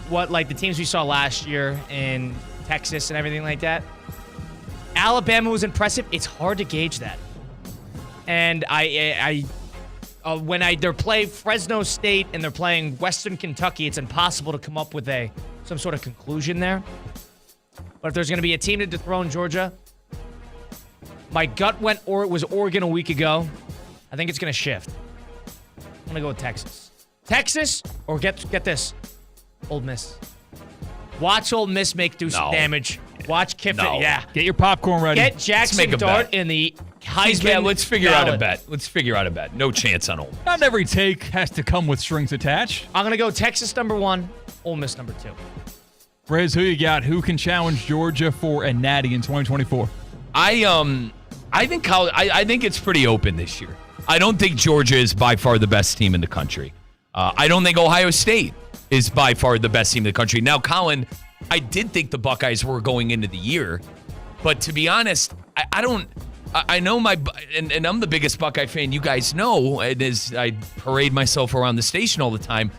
the teams we saw last year in Texas and everything like that. Alabama was impressive. It's hard to gauge that. And when they're playing Fresno State and they're playing Western Kentucky, it's impossible to come up with some sort of conclusion there. But if there's going to be a team to dethrone Georgia, my gut it was Oregon a week ago. I think it's going to shift. I'm going to go with Texas. Texas, or get this, Ole Miss. Watch Ole Miss some damage. Watch Kiffin. No. Yeah. Get your popcorn ready. Get Jackson Dart in the Heisman. Yeah, let's figure out a ballot. bet. No chance on Ole Miss. Not every take has to come with strings attached. I'm going to go Texas number 1, Ole Miss number 2. Riz, who you got? Who can challenge Georgia for a natty in 2024? I think it's pretty open this year. I don't think Georgia is by far the best team in the country. I don't think Ohio State is by far the best team in the country. Now, Colin, I did think the Buckeyes were going into the year, but to be honest, I know and I'm the biggest Buckeye fan you guys know, and as I parade myself around the station all the time,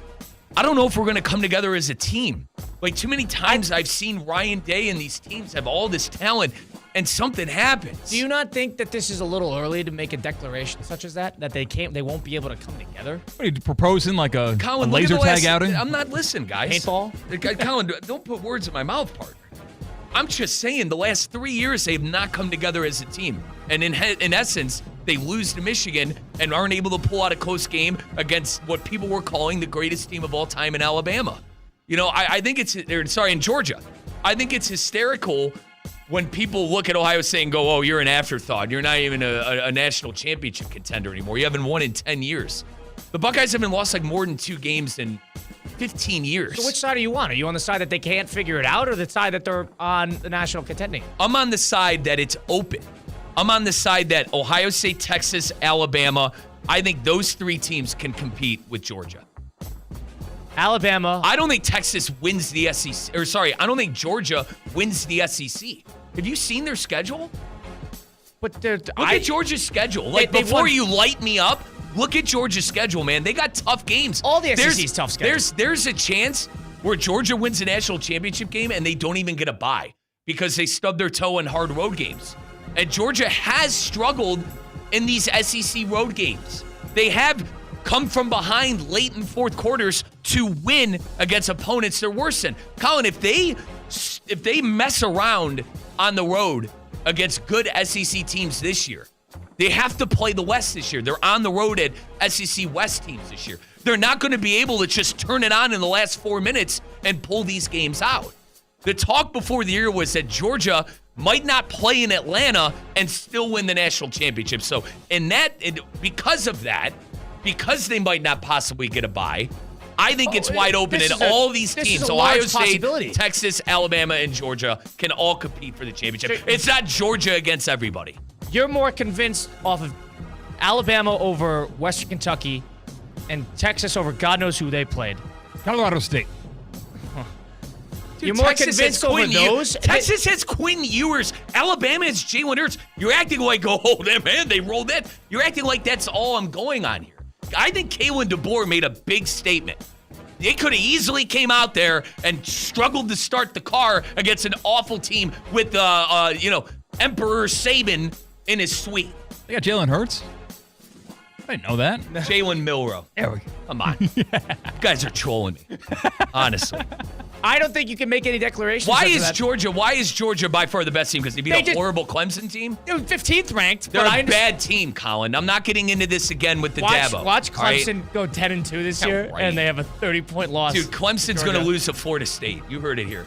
I don't know if we're going to come together as a team. Too many times I've seen Ryan Day and these teams have all this talent, and something happens. Do you not think that this is a little early to make a declaration such as that they won't be able to come together? What are you proposing, a Colin, laser tag outing? I'm not listening, guys. Paintball? Colin, don't put words in my mouth, partner. I'm just saying the last 3 years they have not come together as a team. And in essence, they lose to Michigan and aren't able to pull out a close game against what people were calling the greatest team of all time in Alabama. I think in Georgia. I think it's hysterical when people look at Ohio State and go, oh, you're an afterthought. You're not even a national championship contender anymore. You haven't won in 10 years. The Buckeyes haven't lost more than 2 games in 15 years. So which side are you on? Are you on the side that they can't figure it out or the side that they're on the national contending? I'm on the side that it's open. I'm on the side that Ohio State, Texas, Alabama, I think those 3 teams can compete with Georgia. Alabama. I don't think Texas wins the SEC. I don't think Georgia wins the SEC. Have you seen their schedule? But look at Georgia's schedule. Before you light me up, look at Georgia's schedule, man. They got tough games. All the SEC's tough schedule. There's a chance where Georgia wins a national championship game and they don't even get a bye because they stubbed their toe in hard road games. And Georgia has struggled in these SEC road games. They have come from behind late in fourth quarters to win against opponents they're worse than. Colin, if they mess around on the road against good SEC teams this year, they have to play the West this year. They're on the road at SEC West teams this year. They're not going to be able to just turn it on in the last 4 minutes and pull these games out. The talk before the year was that Georgia might not play in Atlanta and still win the national championship. So because of that, because they might not possibly get a bye, I think it's wide open, and all these teams, Ohio State, Texas, Alabama, and Georgia, can all compete for the championship. It's not Georgia against everybody. You're more convinced off of Alabama over Western Kentucky and Texas over God knows who they played Colorado State. Dude, You're more Texas convinced has over Quinn those? Texas has Quinn Ewers. Alabama has Jalen Hurts. You're acting like, oh, man, they rolled that. You're acting like that's all I'm going on here. I think Kalen DeBoer made a big statement. They could have easily came out there and struggled to start the car against an awful team with, Emperor Saban in his suite. They got Jalen Hurts? I didn't know that. Jalen Milroe. There we go. Come on. You guys are trolling me. Honestly. I don't think you can make any declarations. Why is Georgia by far the best team? Because they beat a horrible Clemson team? They were 15th ranked. They're a bad team, Colin. I'm not getting into this again with the Dabo. Watch Clemson go 10-2 this year, and they have a 30-point loss. Dude, Clemson's going to lose to Florida State. You heard it here.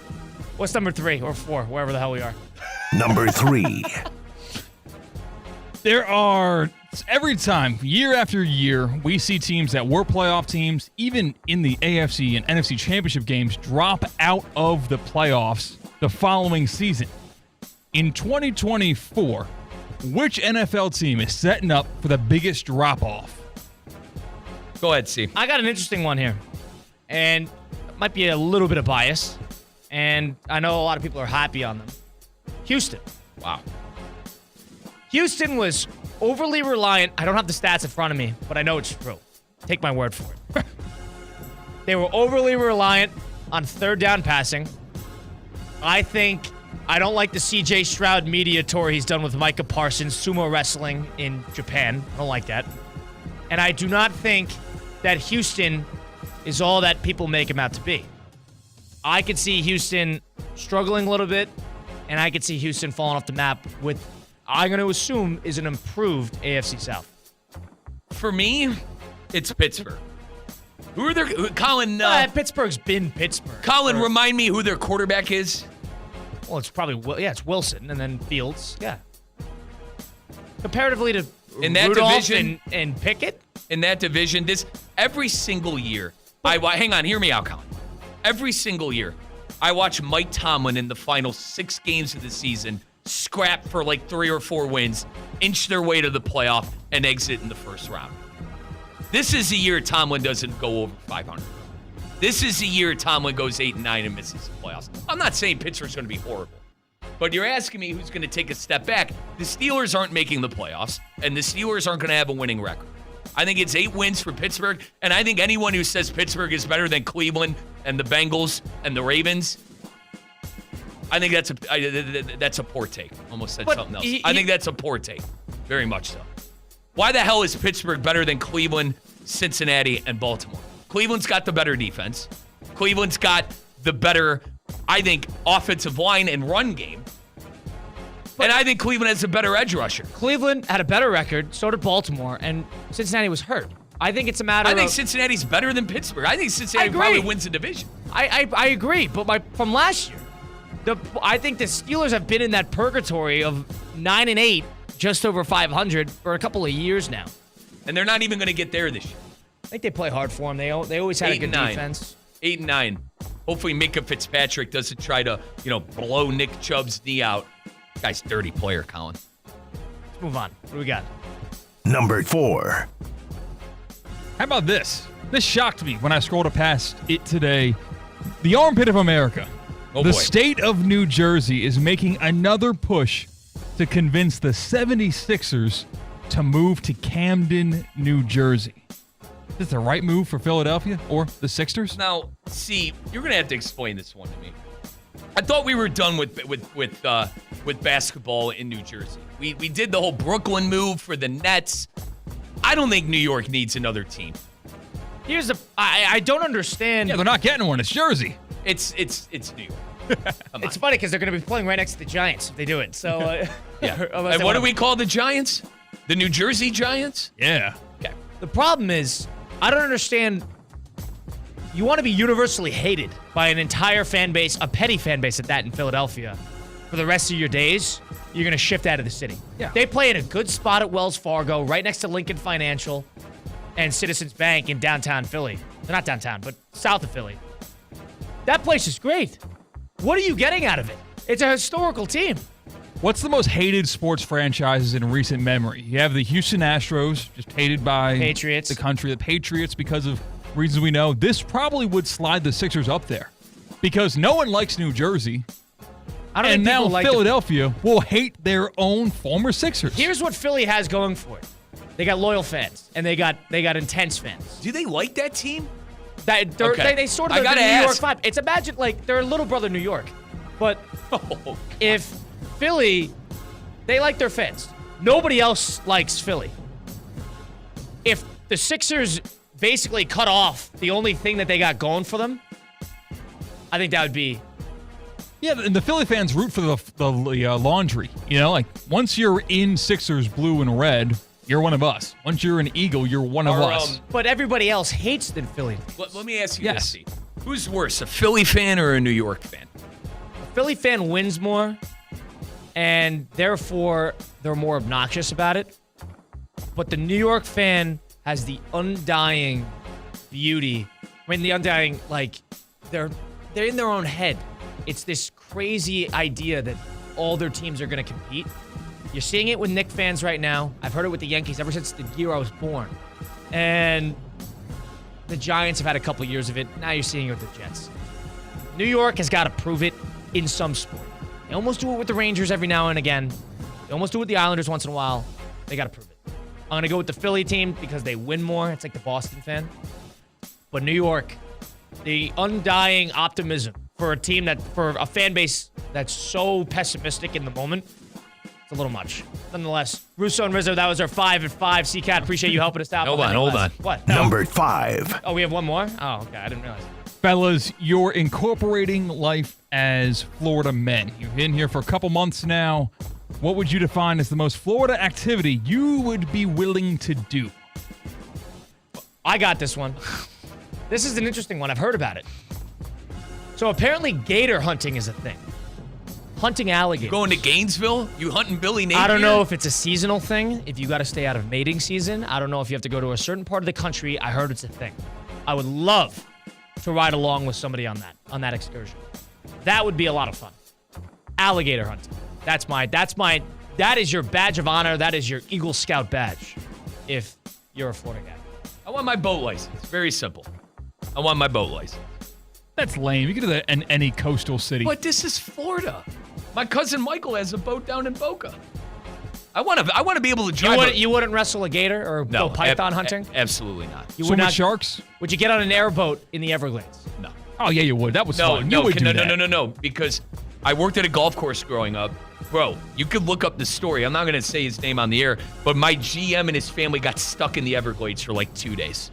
What's number 3 or 4, wherever the hell we are? Number 3. There are, every time, year after year, we see teams that were playoff teams, even in the AFC and NFC championship games, drop out of the playoffs the following season. In 2024, which NFL team is setting up for the biggest drop-off? Go ahead, C. I got an interesting one here, and it might be a little bit of bias, and I know a lot of people are happy on them. Houston. Wow. Houston was overly reliant. I don't have the stats in front of me, but I know it's true. Take my word for it. They were overly reliant on third down passing. I don't like the CJ Stroud media tour he's done with Micah Parsons, sumo wrestling in Japan. I don't like that. And I do not think that Houston is all that people make him out to be. I could see Houston struggling a little bit, and I could see Houston falling off the map with, I'm going to assume, is an improved AFC South. For me, it's Pittsburgh. Who are their Colin? Pittsburgh's been Pittsburgh. Colin, remind me who their quarterback is. Well, it's probably it's Wilson and then Fields. Yeah. Comparatively to in that Rudolph division and Pickett. In that division, every single year. Hang on, hear me out, Colin. Every single year, I watch Mike Tomlin in the final 6 games of the season scrap for like 3 or 4 wins, inch their way to the playoff, and exit in the first round. This is the year Tomlin doesn't go over 500. This is the year Tomlin goes 8-9 and misses the playoffs. I'm not saying Pittsburgh's going to be horrible, but you're asking me who's going to take a step back. The Steelers aren't making the playoffs, and the Steelers aren't going to have a winning record. I think it's 8 wins for Pittsburgh, and I think anyone who says Pittsburgh is better than Cleveland and the Bengals and the Ravens, I think that's a poor take. Almost said something else. I think that's a poor take. Very much so. Why the hell is Pittsburgh better than Cleveland, Cincinnati, and Baltimore? Cleveland's got the better defense. Cleveland's got the better, I think, offensive line and run game. And I think Cleveland has a better edge rusher. Cleveland had a better record, so did Baltimore, and Cincinnati was hurt. I think it's a matter of... I think Cincinnati's better than Pittsburgh. I think Cincinnati probably wins the division. I agree, but from last year, I think the Steelers have been in that purgatory of 9-8, just over 500 for a couple of years now. And they're not even going to get there this year. I think they play hard for them. They always had a good defense. 8-9. Hopefully Minka Fitzpatrick doesn't try to, blow Nick Chubb's knee out. Guy's a dirty player, Colin. Let's move on. What do we got? Number 4. How about this? This shocked me when I scrolled past it today. The armpit of America. The state of New Jersey is making another push to convince the 76ers to move to Camden, New Jersey. Is this the right move for Philadelphia or the Sixers? Now, see, you're going to have to explain this one to me. I thought we were done with basketball in New Jersey. We did the whole Brooklyn move for the Nets. I don't think New York needs another team. I don't understand. Yeah, they're not getting one. It's Jersey. It's New York. It's funny because they're going to be playing right next to the Giants if they do it. So yeah. And what do we call the Giants? The New Jersey Giants? Yeah. Okay. The problem is, I don't understand. You want to be universally hated by an entire fan base, a petty fan base at that in Philadelphia, for the rest of your days. You're going to shift out of the city. Yeah. They play in a good spot at Wells Fargo, right next to Lincoln Financial and Citizens Bank in downtown Philly. They're not downtown, but south of Philly. That place is great. What are you getting out of it? It's a historical team. What's the most hated sports franchises in recent memory? You have the Houston Astros, just hated by Patriots. The country. The Patriots because of reasons we know, this probably would slide the Sixers up there because no one likes New Jersey. I don't And think now people like Philadelphia will hate their own former Sixers. Here's what Philly has going for it. They got loyal fans, and they got intense fans. Do they like that team? They sort of I have the gotta New York ask. vibe. It's imagine like they're a little brother New York. But if Philly, they like their fans. Nobody else likes Philly. If the Sixers basically cut off the only thing that they got going for them, I think that would be... Yeah, and the Philly fans root for the laundry. You know, like once you're in Sixers blue and red, you're one of us. Once you're an Eagle, you're one of us. But everybody else hates the Philly. Let me ask you this, Steve. Who's worse, a Philly fan or a New York fan? A Philly fan wins more, and therefore they're more obnoxious about it. But the New York fan has the undying beauty. I mean, the undying, like, they're in their own head. It's this crazy idea that all their teams are going to compete. You're seeing it with Knicks fans right now. I've heard it with the Yankees ever since the year I was born. And the Giants have had a couple years of it. Now you're seeing it with the Jets. New York has got to prove it in some sport. They almost do it with the Rangers every now and again. They almost do it with the Islanders once in a while. They got to prove it. I'm going to go with the Philly team because they win more. It's like the Boston fan. But New York, the undying optimism for a team for a fan base that's so pessimistic in the moment, it's a little much. Nonetheless, Russo and Rizzo, that was our 5 at 5. C-Cat, appreciate you helping us out. Hold on. What? Number 5. Oh, we have one more? Oh, okay. I didn't realize. Fellas, you're incorporating life as Florida men. You've been here for a couple months now. What would you define as the most Florida activity you would be willing to do? I got this one. This is an interesting one. I've heard about it. So apparently gator hunting is a thing. Hunting alligators. Going to Gainesville? You hunting Billy Napier? I don't know if it's a seasonal thing, if you got to stay out of mating season. I don't know if you have to go to a certain part of the country. I heard it's a thing. I would love to ride along with somebody on that excursion. That would be a lot of fun. Alligator hunting. That is your badge of honor. That is your Eagle Scout badge if you're a Florida guy. I want my boat license. Very simple. I want my boat license. That's lame. You can do that in any coastal city. But this is Florida. My cousin Michael has a boat down in Boca. I want to be able to drive. You wouldn't wrestle a gator or go python hunting? Absolutely not. You Swim would with not, sharks? Would you get on an airboat in the Everglades? No. Oh, yeah, you would. That was fun. You would do that. No. Because I worked at a golf course growing up. Bro, you could look up the story. I'm not going to say his name on the air, but my GM and his family got stuck in the Everglades for like 2 days.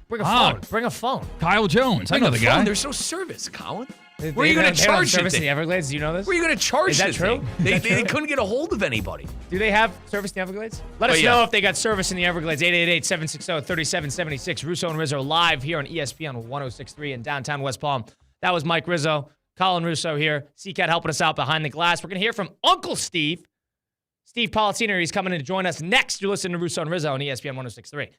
Bring a phone. Bring a phone. Kyle Jones. I know the guy. There's no service, Colin. Where are you going to charge service it? in the Everglades? Do you know this? Where are you going to charge Is that this true? thing? They couldn't get a hold of anybody. Do they have service in the Everglades? Let us know if they got service in the Everglades. 888-760-3776. Russo and Rizzo live here on ESPN 106.3 in downtown West Palm. That was Mike Rizzo. Colin Russo here. C-Cat helping us out behind the glass. We're going to hear from Uncle Steve. Steve Politziner. He's coming in to join us next. You're listening to Russo and Rizzo on ESPN 106.3.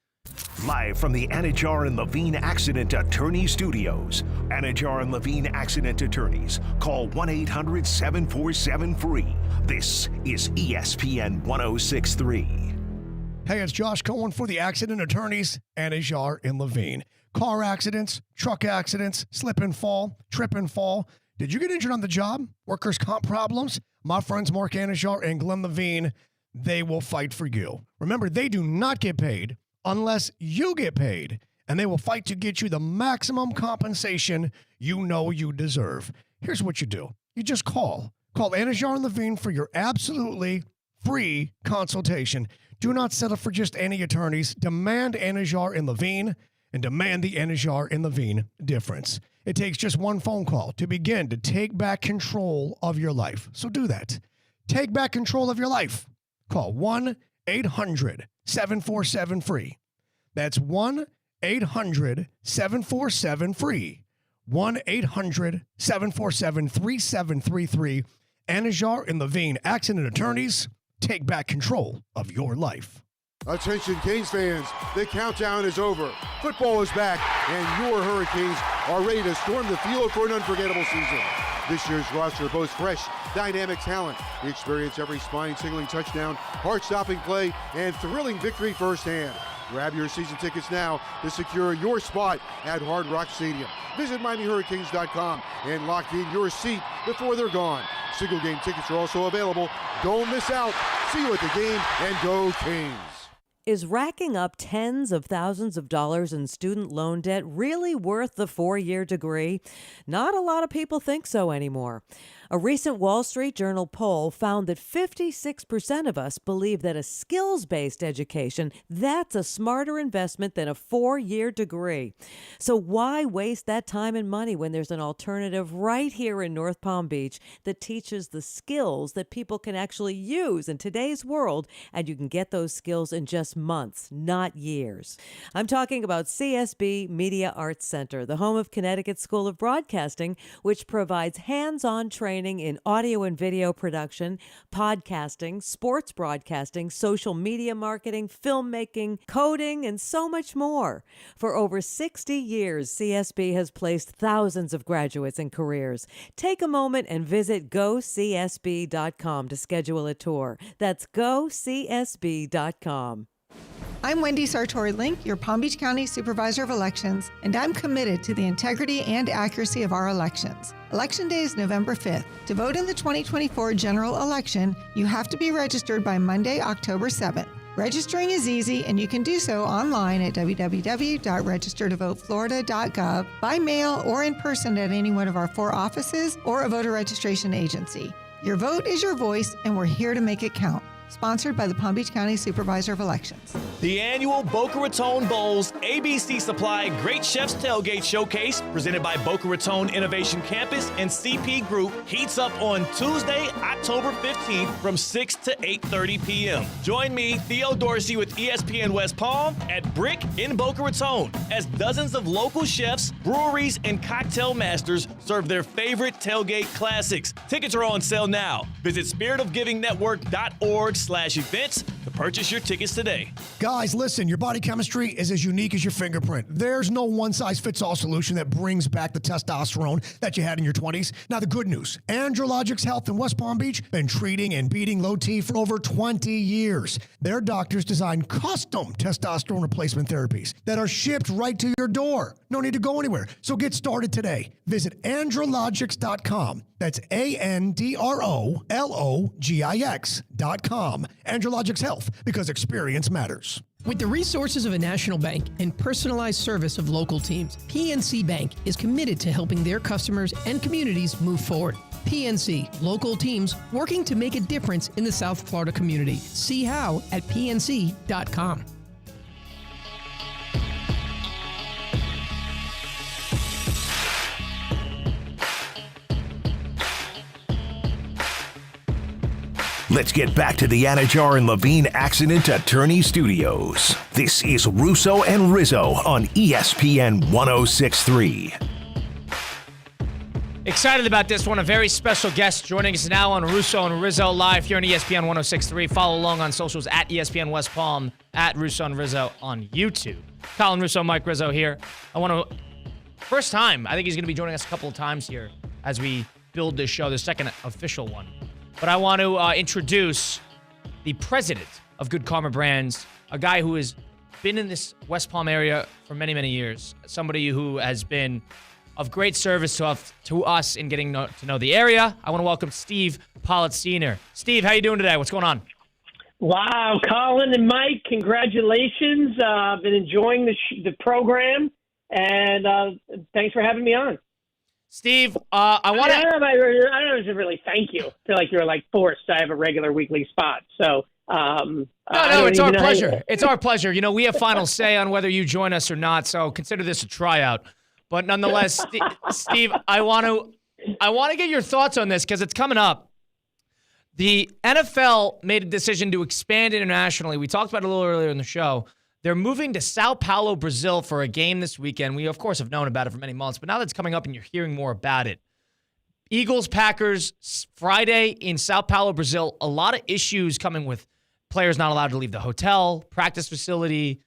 Live from the Anajar and Levine Accident Attorney Studios. Anajar and Levine Accident Attorneys. Call 1-800-747-FREE. This is ESPN 106.3. Hey, it's Josh Cohen for the Accident Attorneys, Anajar and Levine. Car accidents, truck accidents, slip and fall, trip and fall. Did you get injured on the job? Workers' comp problems? My friends Mark Anajar and Glenn Levine, they will fight for you. Remember, they do not get paid unless you get paid, and they will fight to get you the maximum compensation you know you deserve. Here's what you do. You just call. Call Anajar and Levine for your absolutely free consultation. Do not settle for just any attorneys. Demand Anajar and Levine, and demand the Anajar and Levine difference. It takes just one phone call to begin to take back control of your life. So do that. Take back control of your life. Call 1-800-747-FREE. That's 1-800-747-FREE. 1-800-747-3733. Anajar and Levine, Accident Attorneys. Take back control of your life. Attention Canes fans, the countdown is over. Football is back, and your Hurricanes are ready to storm the field for an unforgettable season. This year's roster boasts fresh, dynamic talent. Experience every spine-tingling touchdown, heart-stopping play, and thrilling victory firsthand. Grab your season tickets now to secure your spot at Hard Rock Stadium. Visit MiamiHurricanes.com and lock in your seat before they're gone. Single game tickets are also available. Don't miss out. See you at the game and go Kings. Is racking up tens of thousands of dollars in student loan debt really worth the 4-year degree? Not a lot of people think so anymore. A recent Wall Street Journal poll found that 56% of us believe that a skills-based education, that's a smarter investment than a 4-year degree. So why waste that time and money when there's an alternative right here in North Palm Beach that teaches the skills that people can actually use in today's world, and you can get those skills in just months, not years. I'm talking about CSB Media Arts Center, the home of Connecticut School of Broadcasting, which provides hands-on training in audio and video production, podcasting, sports broadcasting, social media marketing, filmmaking, coding, and so much more. For over 60 years, CSB has placed thousands of graduates in careers. Take a moment and visit GoCSB.com to schedule a tour. That's GoCSB.com. I'm Wendy Sartori-Link, your Palm Beach County Supervisor of Elections, and I'm committed to the integrity and accuracy of our elections. Election Day is November 5th. To vote in the 2024 general election, you have to be registered by Monday, October 7th. Registering is easy, and you can do so online at www.registertovoteflorida.gov, by mail, or in person at any one of our 4 offices or a voter registration agency. Your vote is your voice, and we're here to make it count. Sponsored by the Palm Beach County Supervisor of Elections. The annual Boca Raton Bowls ABC Supply Great Chefs Tailgate Showcase, presented by Boca Raton Innovation Campus and CP Group, heats up on Tuesday, October 15th from 6 to 8:30 p.m. Join me, Theo Dorsey, with ESPN West Palm at Brick in Boca Raton as dozens of local chefs, breweries, and cocktail masters serve their favorite tailgate classics. Tickets are on sale now. Visit spiritofgivingnetwork.org/events to purchase your tickets today. Guys, listen, your body chemistry is as unique as your fingerprint. There's no one-size-fits-all solution that brings back the testosterone that you had in your 20s. Now, the good news, Andrologics Health in West Palm Beach been treating and beating low T for over 20 years. Their doctors design custom testosterone replacement therapies that are shipped right to your door. No need to go anywhere. So get started today. Visit andrologics.com. That's ANDROLOGIX.com. Andrologics Health, because experience matters. With the resources of a national bank and personalized service of local teams, PNC Bank is committed to helping their customers and communities move forward. PNC, local teams working to make a difference in the South Florida community. See how at pnc.com. Let's get back to the Anajar and Levine Accident Attorney Studios. This is Russo and Rizzo on ESPN 106.3. Excited about this one. A very special guest joining us now on Russo and Rizzo live here on ESPN 106.3. Follow along on socials at ESPN West Palm, at Russo and Rizzo on YouTube. Colin Russo, Mike Rizzo here. I want to, first time, I think he's going to be joining us a couple of times here as we build this show, the second official one. But I want to introduce the president of Good Karma Brands, a guy who has been in this West Palm area for many, many years. Somebody who has been of great service to us in getting to know the area. I want to welcome Steve Pollitt Sr. Steve, how you doing today? What's going on? Wow, Colin and Mike, congratulations. I've been enjoying the program, and thanks for having me on. Steve, I want to... I don't know if to really thank you. I feel like you're forced to have a regular weekly spot. So, No, it's our pleasure. It's our pleasure. You know, we have final say on whether you join us or not, so consider this a tryout. But nonetheless, Steve, I want to get your thoughts on this because it's coming up. The NFL made a decision to expand internationally. We talked about it a little earlier in the show. They're moving to Sao Paulo, Brazil for a game this weekend. We, of course, have known about it for many months, but now that it's coming up and you're hearing more about it. Eagles, Packers, Friday in Sao Paulo, Brazil. A lot of issues coming with players not allowed to leave the hotel, practice facility,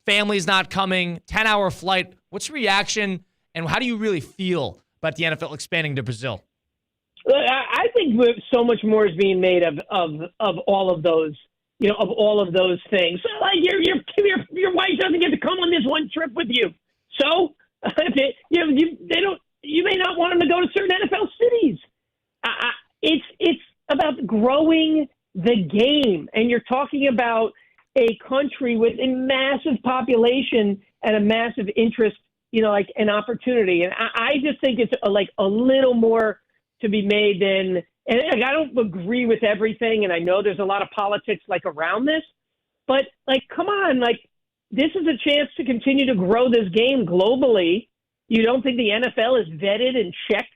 families not coming, 10-hour flight. What's your reaction, and how do you really feel about the NFL expanding to Brazil? I think so much more is being made of all of those. Of all of those things, like you're your wife doesn't get to come on this one trip with you? So you may not want them to go to certain NFL cities. It's about growing the game, and you're talking about a country with a massive population and a massive interest, like an opportunity. And I just think it's a little more to be made than. And I don't agree with everything, and I know there's a lot of politics around this, but come on, this is a chance to continue to grow this game globally. You don't think the NFL is vetted and checked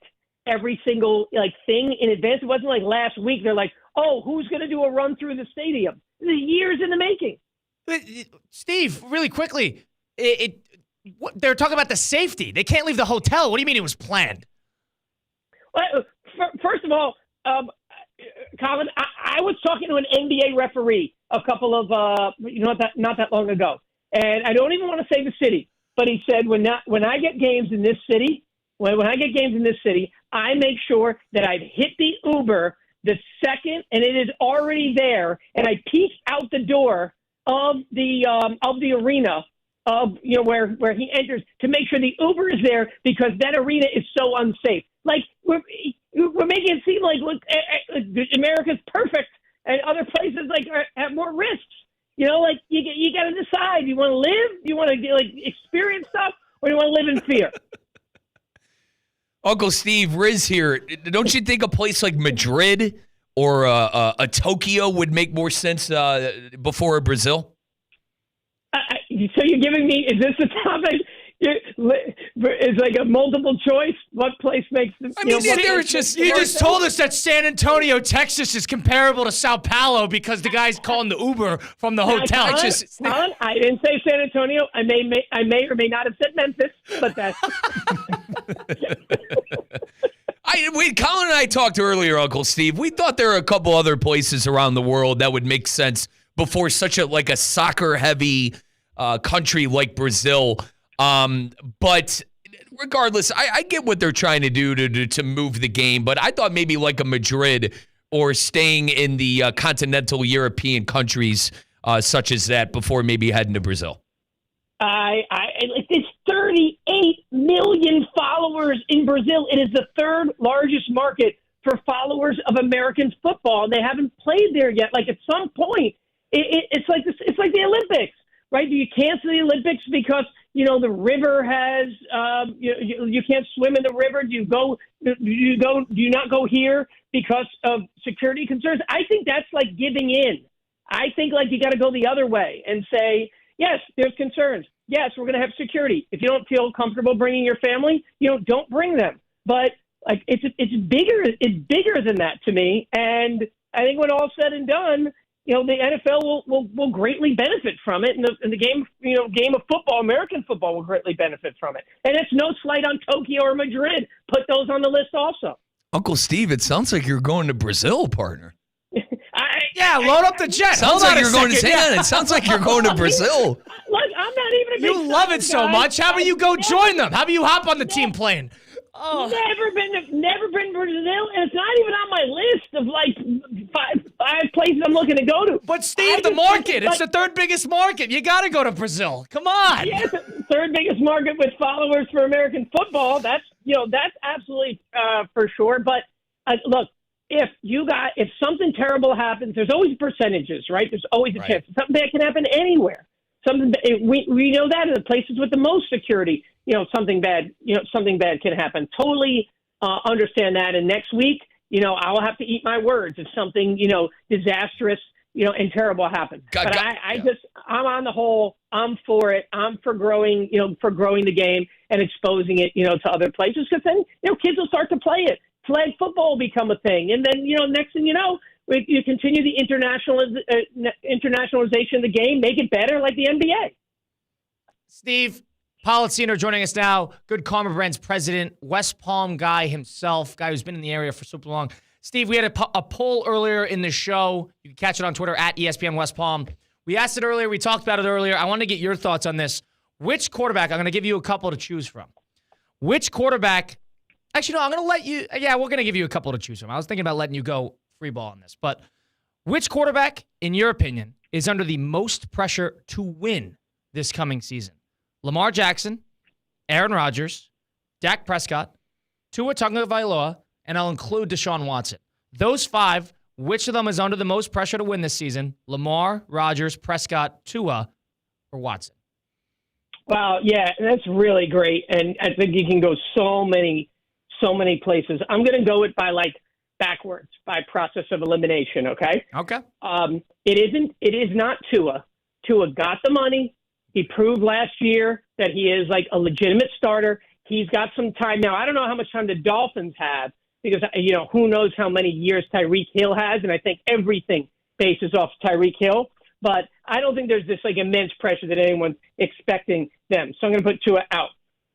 every single thing in advance? It wasn't like last week. They're like, oh, who's going to do a run through the stadium? The years in the making. Steve, really quickly, they're talking about the safety. They can't leave the hotel. What do you mean it was planned? Well, first of all, Colin, I was talking to an NBA referee a couple of not that long ago, and I don't even want to say the city, but he said when I get games in this city, I make sure that I've hit the Uber the second, and it is already there, and I peek out the door of the arena where he enters to make sure the Uber is there, because that arena is so unsafe. We're making it seem like America's perfect, and other places have more risks. You got to decide. You want to live? You want to experience stuff, or you want to live in fear? Uncle Steve, Riz here. Don't you think a place like Madrid or a Tokyo would make more sense before a Brazil? So you're giving me? Is this the topic? It's a multiple choice. What place makes sense? You just told us that San Antonio, Texas, is comparable to Sao Paulo because the guy's calling the Uber from the hotel. Colin, I didn't say San Antonio. I may or may not have said Memphis, but that's. Colin and I talked earlier, Uncle Steve. We thought there were a couple other places around the world that would make sense before such a soccer-heavy country like Brazil. But regardless, I get what they're trying to do to move the game, but I thought maybe like a Madrid or staying in the continental European countries such as that before maybe heading to Brazil. It's 38 million followers in Brazil. It is the third largest market for followers of American football. They haven't played there yet. At some point, it's like this. It's like the Olympics, right? Do you cancel the Olympics because the river has you can't swim in the river? Do you not go here because of security concerns? I think that's like giving in. I think you got to go the other way and say, yes, there's concerns. Yes, we're going to have security. If you don't feel comfortable bringing your family, don't bring them. But it's bigger. It's bigger than that to me. And I think when all's said and done, the NFL will greatly benefit from it, and the game of football, American football, will greatly benefit from it. And it's no slight on Tokyo or Madrid. Put those on the list also. Uncle Steve, it sounds like you're going to Brazil, partner. Load up the jet. Sounds like you're going to It sounds like you're going to Brazil. Look, I'm not even a big You love it so much. How about you go join them? How about you hop on the team plane? Oh. Never been to Brazil, and it's not even on my list of five places I'm looking to go to. But Steve, the market, it's the third biggest market. You got to go to Brazil. Come on. Yeah, third biggest market with followers for American football. That's absolutely for sure. But look, if something terrible happens, there's always percentages, right? There's always a chance. Something bad can happen anywhere. We know that in the places with the most security. Something bad can happen. Totally understand that. And next week, I'll have to eat my words if something, disastrous, and terrible happens. I'm on the whole, I'm for it. I'm for growing the game and exposing it, to other places, because then, kids will start to play it. Flag football will become a thing. And then, next thing you know, you continue the internationalization of the game, make it better like the NBA. Steve Pollicino joining us now. Good Karma Brands president, West Palm guy himself, guy who's been in the area for super long. Steve, we had a poll earlier in the show. You can catch it on Twitter at ESPN West Palm. We asked it earlier. We talked about it earlier. I want to get your thoughts on this. Which quarterback, I'm going to give you a couple to choose from. Which quarterback, actually, no, I'm going to let you, we're going to give you a couple to choose from. I was thinking about letting you go free ball on this. But which quarterback, in your opinion, is under the most pressure to win this coming season? Lamar Jackson, Aaron Rodgers, Dak Prescott, Tua Tagovailoa, and I'll include Deshaun Watson. Those 5, which of them is under the most pressure to win this season? Lamar, Rodgers, Prescott, Tua, or Watson? Wow, yeah, that's really great, and I think you can go so many places. I'm going to go it by backwards, by process of elimination. Okay. Okay. It is not Tua. Tua got the money. He proved last year that he is a legitimate starter. He's got some time now. I don't know how much time the Dolphins have because who knows how many years Tyreek Hill has, and I think everything bases off Tyreek Hill. But I don't think there's this immense pressure that anyone's expecting them. So I'm going to put Tua out.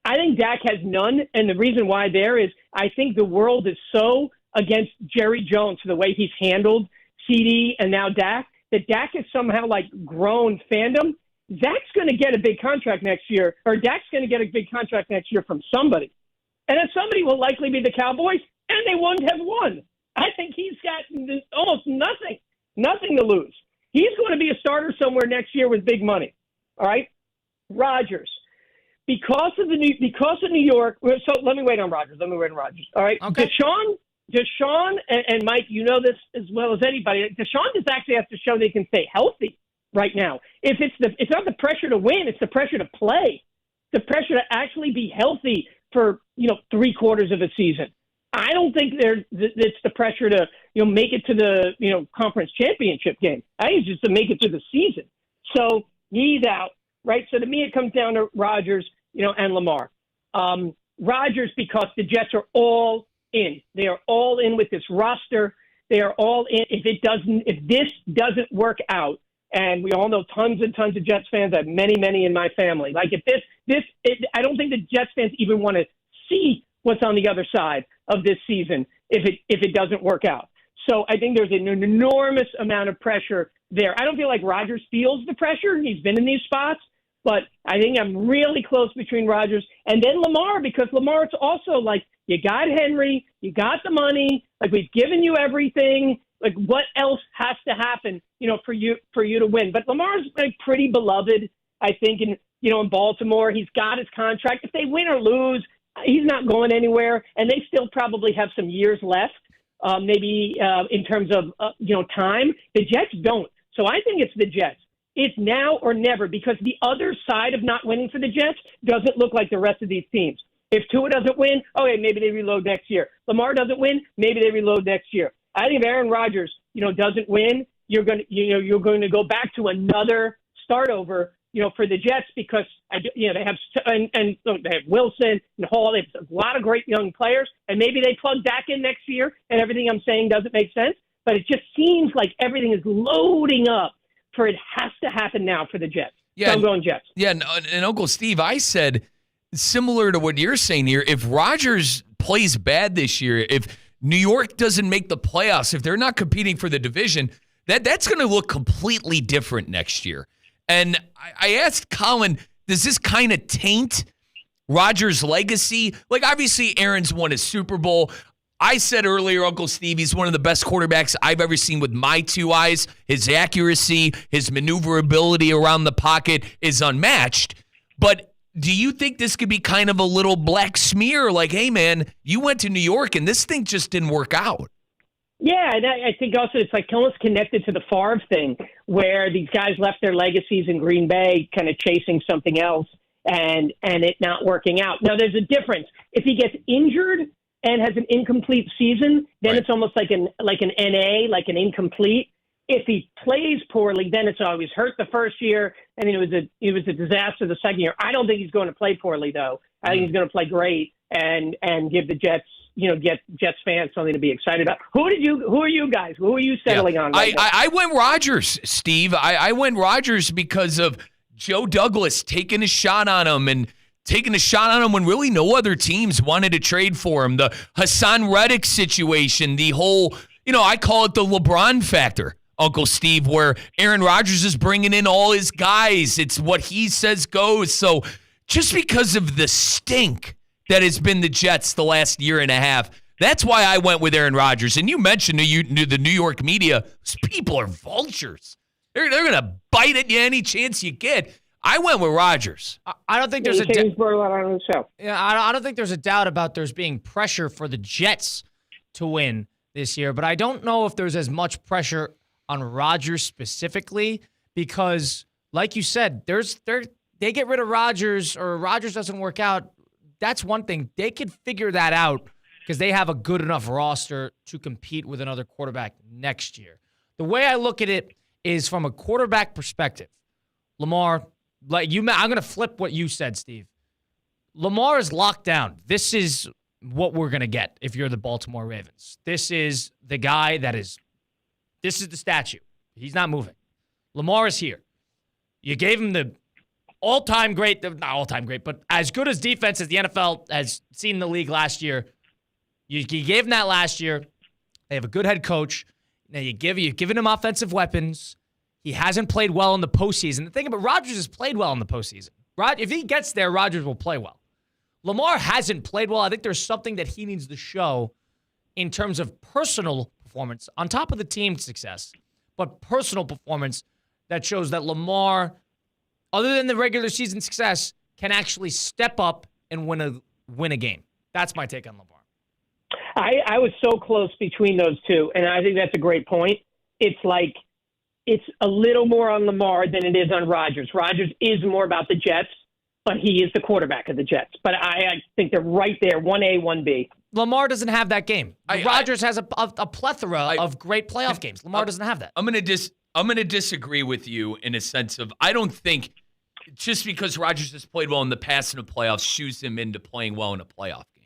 I think Dak has none, and the reason why there is I think the world is so against Jerry Jones for the way he's handled CD and now Dak that Dak has somehow grown fandom. Dak's going to get a big contract next year, or Dak's going to get a big contract next year from somebody. And that somebody will likely be the Cowboys, and they wouldn't have won. I think he's got almost nothing to lose. He's going to be a starter somewhere next year with big money. All right? Rodgers. Because of New York, so let me wait on Rodgers. All right? Okay. Deshaun and Mike, you know this as well as anybody. Deshaun just actually has to show they can stay healthy right now. It's not the pressure to win, it's the pressure to play. The pressure to actually be healthy for 3/4 of a season. I don't think it's the pressure to make it to the conference championship game. I think it's just to make it to the season. So he's out, right? So to me, it comes down to Rodgers, and Lamar. Rodgers, because the Jets are all in. They are all in with this roster. They are all in. If this doesn't work out, and we all know tons and tons of Jets fans. I have many in my family. I don't think the Jets fans even want to see what's on the other side of this season if it doesn't work out. So I think there's an enormous amount of pressure there. I don't feel like Rodgers feels the pressure. He's been in these spots, but I think I'm really close between Rodgers and then Lamar, because Lamar, it's also you got Henry, you got the money, we've given you everything. What else has to happen, for you to win? But Lamar's pretty beloved, I think, in Baltimore. He's got his contract. If they win or lose, he's not going anywhere, and they still probably have some years left, maybe in terms of time. The Jets don't. So I think it's the Jets. It's now or never, because the other side of not winning for the Jets doesn't look like the rest of these teams. If Tua doesn't win, okay, maybe they reload next year. Lamar doesn't win, maybe they reload next year. I think if Aaron Rodgers, doesn't win, you're going to go back to another start over, for the Jets, because they have they have Wilson and Hall. They have a lot of great young players, and maybe they plug Dak in next year, and everything I'm saying doesn't make sense. But it just seems like everything is loading up for it has to happen now for the Jets. Yeah, so I'm going Jets. Yeah, and Uncle Steve, I said similar to what you're saying here. If Rodgers plays bad this year, if New York doesn't make the playoffs, if they're not competing for the division, that's going to look completely different next year. And I asked Colin, does this kind of taint Rodgers' legacy? Obviously, Aaron's won a Super Bowl. I said earlier, Uncle Steve, he's one of the best quarterbacks I've ever seen with my two eyes. His accuracy, his maneuverability around the pocket is unmatched. But do you think this could be kind of a little black smear? Hey, man, you went to New York and this thing just didn't work out. Yeah, and I think also it's almost connected to the Favre thing, where these guys left their legacies in Green Bay kind of chasing something else and it not working out. Now, there's a difference. If he gets injured and has an incomplete season, then It's almost like an NA, like an incomplete. If he plays poorly, then it's always hurt the first year, and then it was a disaster the second year. I don't think he's going to play poorly, though. I think he's going to play great and give the Jets, get Jets fans something to be excited about. Who are you guys? Who are you settling on? Right now? I went Rodgers, Steve. I went Rodgers because of Joe Douglas taking a shot on him and taking a shot on him when really no other teams wanted to trade for him. The Hassan Reddick situation, the whole, I call it the LeBron factor, Uncle Steve, where Aaron Rodgers is bringing in all his guys. It's what he says goes. So just because of the stink that has been the Jets the last year and a half, that's why I went with Aaron Rodgers. And you mentioned the New York media. These people are vultures. They're going to bite at you any chance you get. I went with Rodgers. I don't think there's on the show. Yeah, I don't think there's a doubt about there's being pressure for the Jets to win this year, but I don't know if there's as much pressure on Rodgers specifically because, like you said, they get rid of Rodgers or Rodgers doesn't work out. That's one thing. They could figure that out because they have a good enough roster to compete with another quarterback next year. The way I look at it is from a quarterback perspective. Lamar, I'm going to flip what you said, Steve. Lamar is locked down. This is what we're going to get if you're the Baltimore Ravens. This is the guy this is the statue. He's not moving. Lamar is here. You gave him the all-time great, not all-time great, but as good as defense as the NFL has seen in the league last year. You gave him that last year. They have a good head coach. Now you're giving him offensive weapons. He hasn't played well in the postseason. The thing about Rodgers has played well in the postseason. If he gets there, Rodgers will play well. Lamar hasn't played well. I think there's something that he needs to show in terms of personal performance on top of the team success, but personal performance that shows that Lamar, other than the regular season success, can actually step up and win a game. That's my take on Lamar. I was so close between those two, and I think that's a great point. It's like it's a little more on Lamar than it is on Rodgers. Rodgers is more about the Jets, but he is the quarterback of the Jets. But I think they're right there, 1A, 1B. Lamar doesn't have that game. Rodgers has a plethora of great playoff games. Lamar doesn't have that. I'm gonna disagree with you in a sense of I don't think just because Rodgers has played well in the past in the playoffs shoes him into playing well in a playoff game.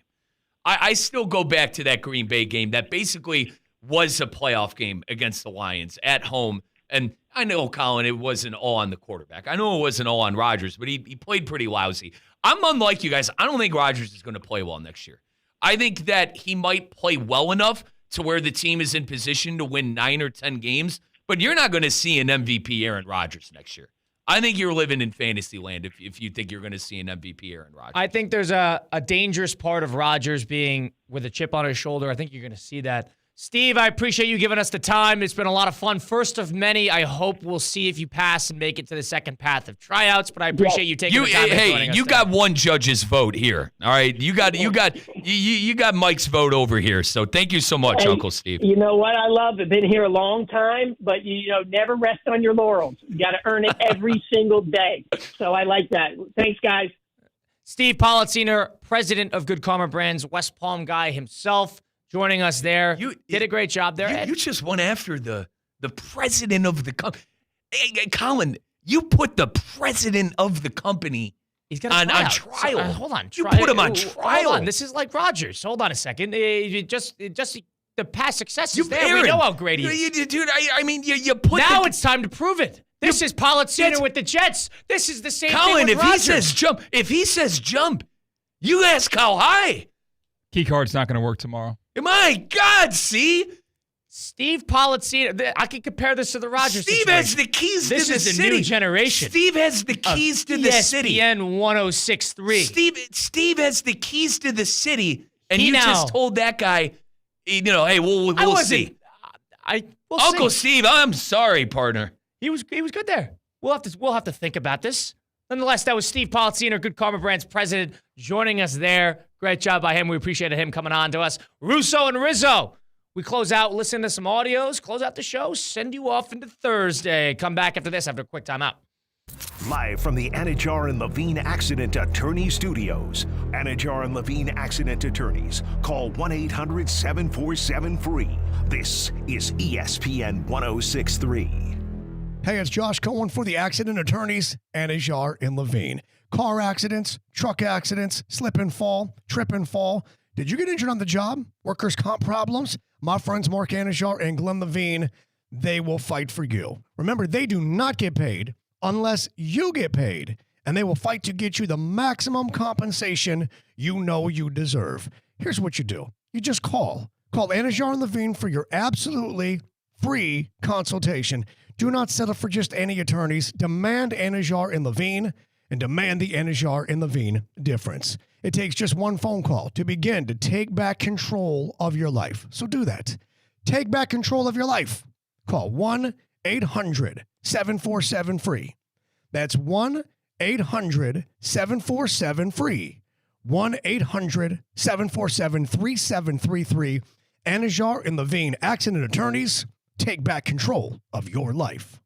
I still go back to that Green Bay game that basically was a playoff game against the Lions at home. And I know, Colin, it wasn't all on the quarterback. I know it wasn't all on Rodgers, but he played pretty lousy. I'm unlike you guys. I don't think Rodgers is going to play well next year. I think that he might play well enough to where the team is in position to win 9 or 10 games, but you're not going to see an MVP Aaron Rodgers next year. I think you're living in fantasy land if you think you're going to see an MVP Aaron Rodgers. I think there's a dangerous part of Rodgers being with a chip on his shoulder. I think you're going to see that. Steve, I appreciate you giving us the time. It's been a lot of fun. First of many. I hope we'll see if you pass and make it to the second path of tryouts, but I appreciate you taking the time. Hey, you got one judge's vote here. All right. You got Mike's vote over here. So thank you so much, Uncle Steve. You know what I love? I've been here a long time, but never rest on your laurels. You got to earn it every single day. So I like that. Thanks, guys. Steve Politziner, president of Good Karma Brands, West Palm guy himself, joining us there. You did a great job there. You just went after the president of the company. Hey, Colin, you put the president of the company on trial. Hold on. You put him on trial. Hold on. This is like Rodgers. Hold on a second. Just the past success is there. We know how great he is. Dude, I mean, you put now it's time to prove it. This is Politziner with the Jets. This is the same Colin, thing with Rodgers. if he says jump, you ask how high. Key card's not going to work tomorrow. My God, see? Steve Politziner. I can compare this to the Rodgers Steve situation. has the keys to the city. This is a new generation. Steve has the keys to the city. ESPN 106.3. Steve has the keys to the city, and you just told that guy, hey, we'll see. Uncle Steve, I'm sorry, partner. He was good there. We'll have to think about this. Nonetheless, that was Steve Politziner, Good Karma Brands president, joining us there. Great job by him. We appreciated him coming on to us. Russo and Rizzo. We close out, listen to some audios, close out the show, send you off into Thursday. Come back after this, after a quick timeout. Live from the Anajar and Levine Accident Attorney Studios. Anajar and Levine Accident Attorneys. Call 1-800-747-FREE. This is ESPN 106.3. Hey, it's Josh Cohen for the Accident Attorneys, Anajar and Levine. Car accidents, truck accidents, slip and fall, trip and fall. Did you get injured on the job? Workers' comp problems? My friends Mark Anajar and Glenn Levine, they will fight for you. Remember, they do not get paid unless you get paid, and they will fight to get you the maximum compensation you know you deserve. Here's what you do. You just call. Call Anajar and Levine for your absolutely free consultation. Do not settle for just any attorneys. Demand Anajar and Levine, and demand the Anajar and Levine difference. It takes just one phone call to begin to take back control of your life. So do that. Take back control of your life. Call 1-800-747-FREE. That's 1-800-747-FREE. 1-800-747-3733. Anajar and Levine Accident Attorneys. Take back control of your life.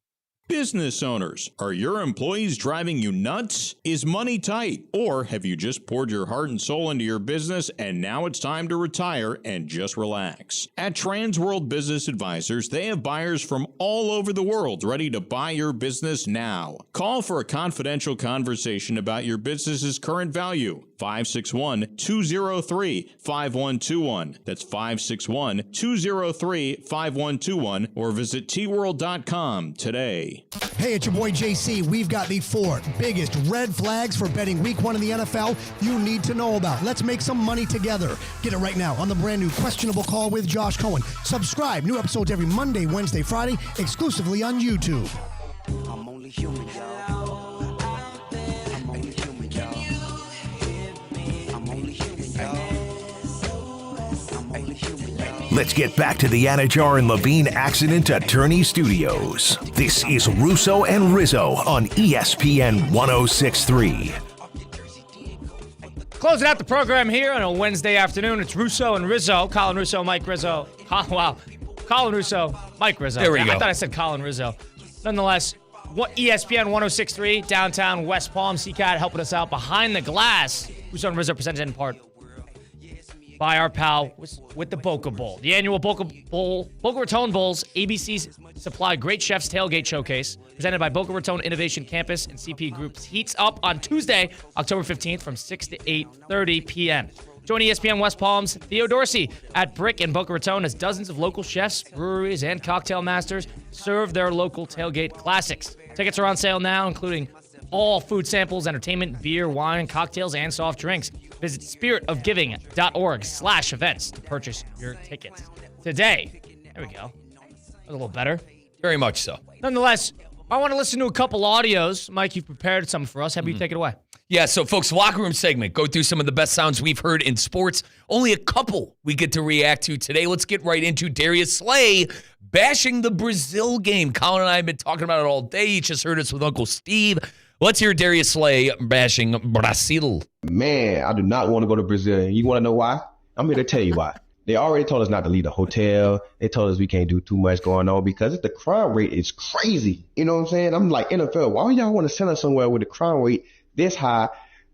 Business owners, are your employees driving you nuts? Is money tight? Or have you just poured your heart and soul into your business and now it's time to retire and just relax? At Trans World Business Advisors, they have buyers from all over the world ready to buy your business now. Call for a confidential conversation about your business's current value. 561-203-5121. That's 561-203-5121 or visit tworld.com today. Hey, it's your boy JC. We've got the 4 biggest red flags for betting week 1 in the NFL you need to know about. Let's make some money together. Get it right now on the brand new Questionable Call with Josh Cohen. Subscribe. New episodes every Monday, Wednesday, Friday, exclusively on YouTube. I'm only human, y'all. I'm only human, y'all. I'm only human, y'all. I'm only human, y'all. Let's get back to the Anajar and Levine Accident Attorney Studios. This is Russo and Rizzo on ESPN 106.3. Closing out the program here on a Wednesday afternoon. It's Russo and Rizzo. Colin Russo, Mike Rizzo. Colin Russo, Mike Rizzo. There we go. I thought I said Colin Rizzo. Nonetheless, ESPN 106.3, downtown West Palm. CCAT helping us out behind the glass. Russo and Rizzo presented in part by our pal with the Boca Bowl. The annual Boca Raton Bowls, ABC's supply great chefs tailgate showcase, presented by Boca Raton Innovation Campus and CP Groups, heats up on Tuesday, October 15th from 6 to 8:30 p.m. Join ESPN West Palm's Theo Dorsey at Brick in Boca Raton as dozens of local chefs, breweries, and cocktail masters serve their local tailgate classics. Tickets are on sale now, including all food samples, entertainment, beer, wine, cocktails, and soft drinks. Visit spiritofgiving.org/events to purchase your tickets today. There we go. A little better. Very much so. Nonetheless, I want to listen to a couple audios. Mike, you've prepared some for us. Have you take it away? Yeah, so folks, locker room segment. Go through some of the best sounds we've heard in sports. Only a couple we get to react to today. Let's get right into Darius Slay bashing the Brazil game. Colin and I have been talking about it all day. You just heard us with Uncle Steve. Let's hear Darius Slay bashing Brazil. Man, I do not want to go to Brazil. You want to know why? I'm here to tell you why. They already told us not to leave the hotel. They told us we can't do too much going on because the crime rate is crazy. You know what I'm saying? I'm like, NFL, why y'all want to send us somewhere with the crime rate this high?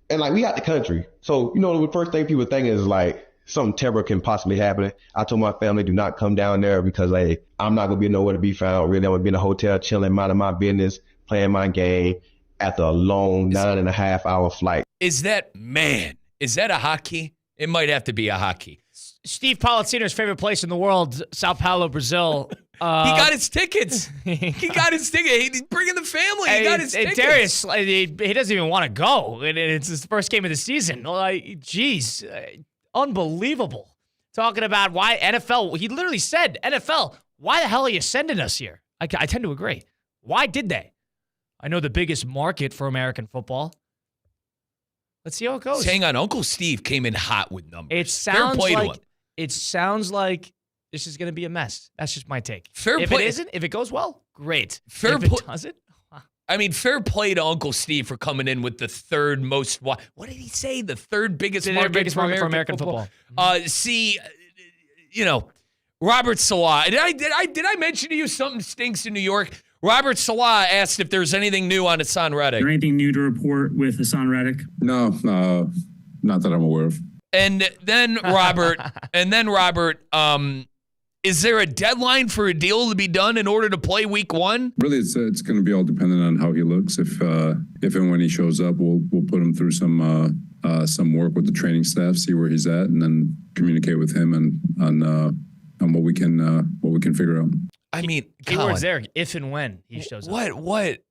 And like, we out the country. So, you know, the first thing people think is like, something terrible can possibly happen. I told my family, do not come down there because like, I'm not going to be nowhere to be found. Really, I'm going to be in a hotel chilling, minding my business, playing my game after a long 9.5 hour flight. Is that a hockey? It might have to be a hockey. Steve Pollicino's favorite place in the world, Sao Paulo, Brazil. He got his tickets. He's bringing the family. He got his tickets. Darius, he doesn't even want to go. It's his first game of the season. Like, geez, unbelievable. Talking about why NFL, he literally said, NFL, why the hell are you sending us here? I tend to agree. Why did they? I know the biggest market for American football. Let's see how it goes. Hang on, Uncle Steve came in hot with numbers. It sounds like this is going to be a mess. That's just my take. If it isn't, if it goes well, great. If it doesn't, I mean, fair play to Uncle Steve for coming in with the third most. What did he say? The third biggest market for American football. Robert Salah. Did I mention to you something stinks in New York? Robert Salah asked if there's anything new on Hassan Reddick. Is there anything new to report with Hassan Reddick? No, not that I'm aware of. And then Robert, is there a deadline for a deal to be done in order to play week 1? Really, it's going to be all dependent on how he looks. If and when he shows up, we'll put him through some work with the training staff, see where he's at, and then communicate with him on what we can figure out. I mean, keywords there. If and when he shows up. What?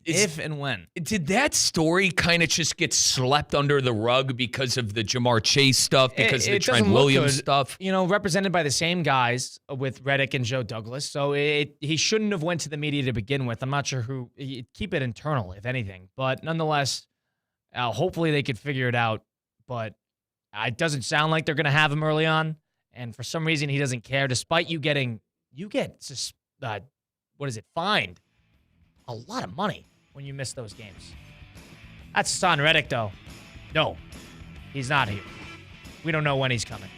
If and when. Did that story kind of just get swept under the rug because of the Jamar Chase stuff, because of the Trent Williams stuff? You know, represented by the same guys with Reddick and Joe Douglas. So he shouldn't have went to the media to begin with. I'm not sure who. Keep it internal, if anything. But nonetheless, hopefully they could figure it out. But it doesn't sound like they're going to have him early on. And for some reason, he doesn't care, despite you get fined a lot of money when you miss those games. That's Hassan Reddick, though. No, he's not here. We don't know when he's coming.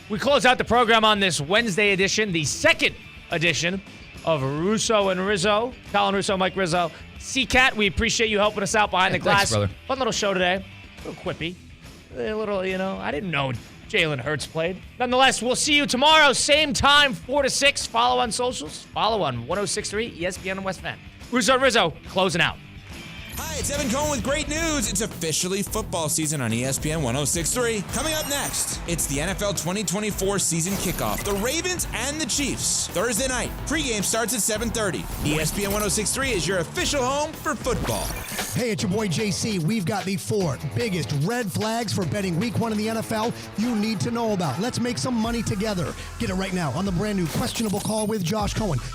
We close out the program on this Wednesday edition, the second edition of Russo and Rizzo. Colin Russo, Mike Rizzo. C-Cat, we appreciate you helping us out behind the glass. Thanks, brother. Fun little show today. A little quippy. A little, I didn't know Jalen Hurts played. Nonetheless, we'll see you tomorrow, same time, 4 to 6. Follow on socials. Follow on 106.3 ESPN and West Van. Russo and Rizzo, closing out. Hi, it's Evan Cohen with great news. It's officially football season on ESPN 106.3. Coming up next, it's the NFL 2024 season kickoff. The Ravens and the Chiefs. Thursday night. Pregame starts at 7:30. ESPN 106.3 is your official home for football. Hey, it's your boy JC. We've got the 4 biggest red flags for betting week 1 in the NFL you need to know about. Let's make some money together. Get it right now on the brand new Questionable Call with Josh Cohen.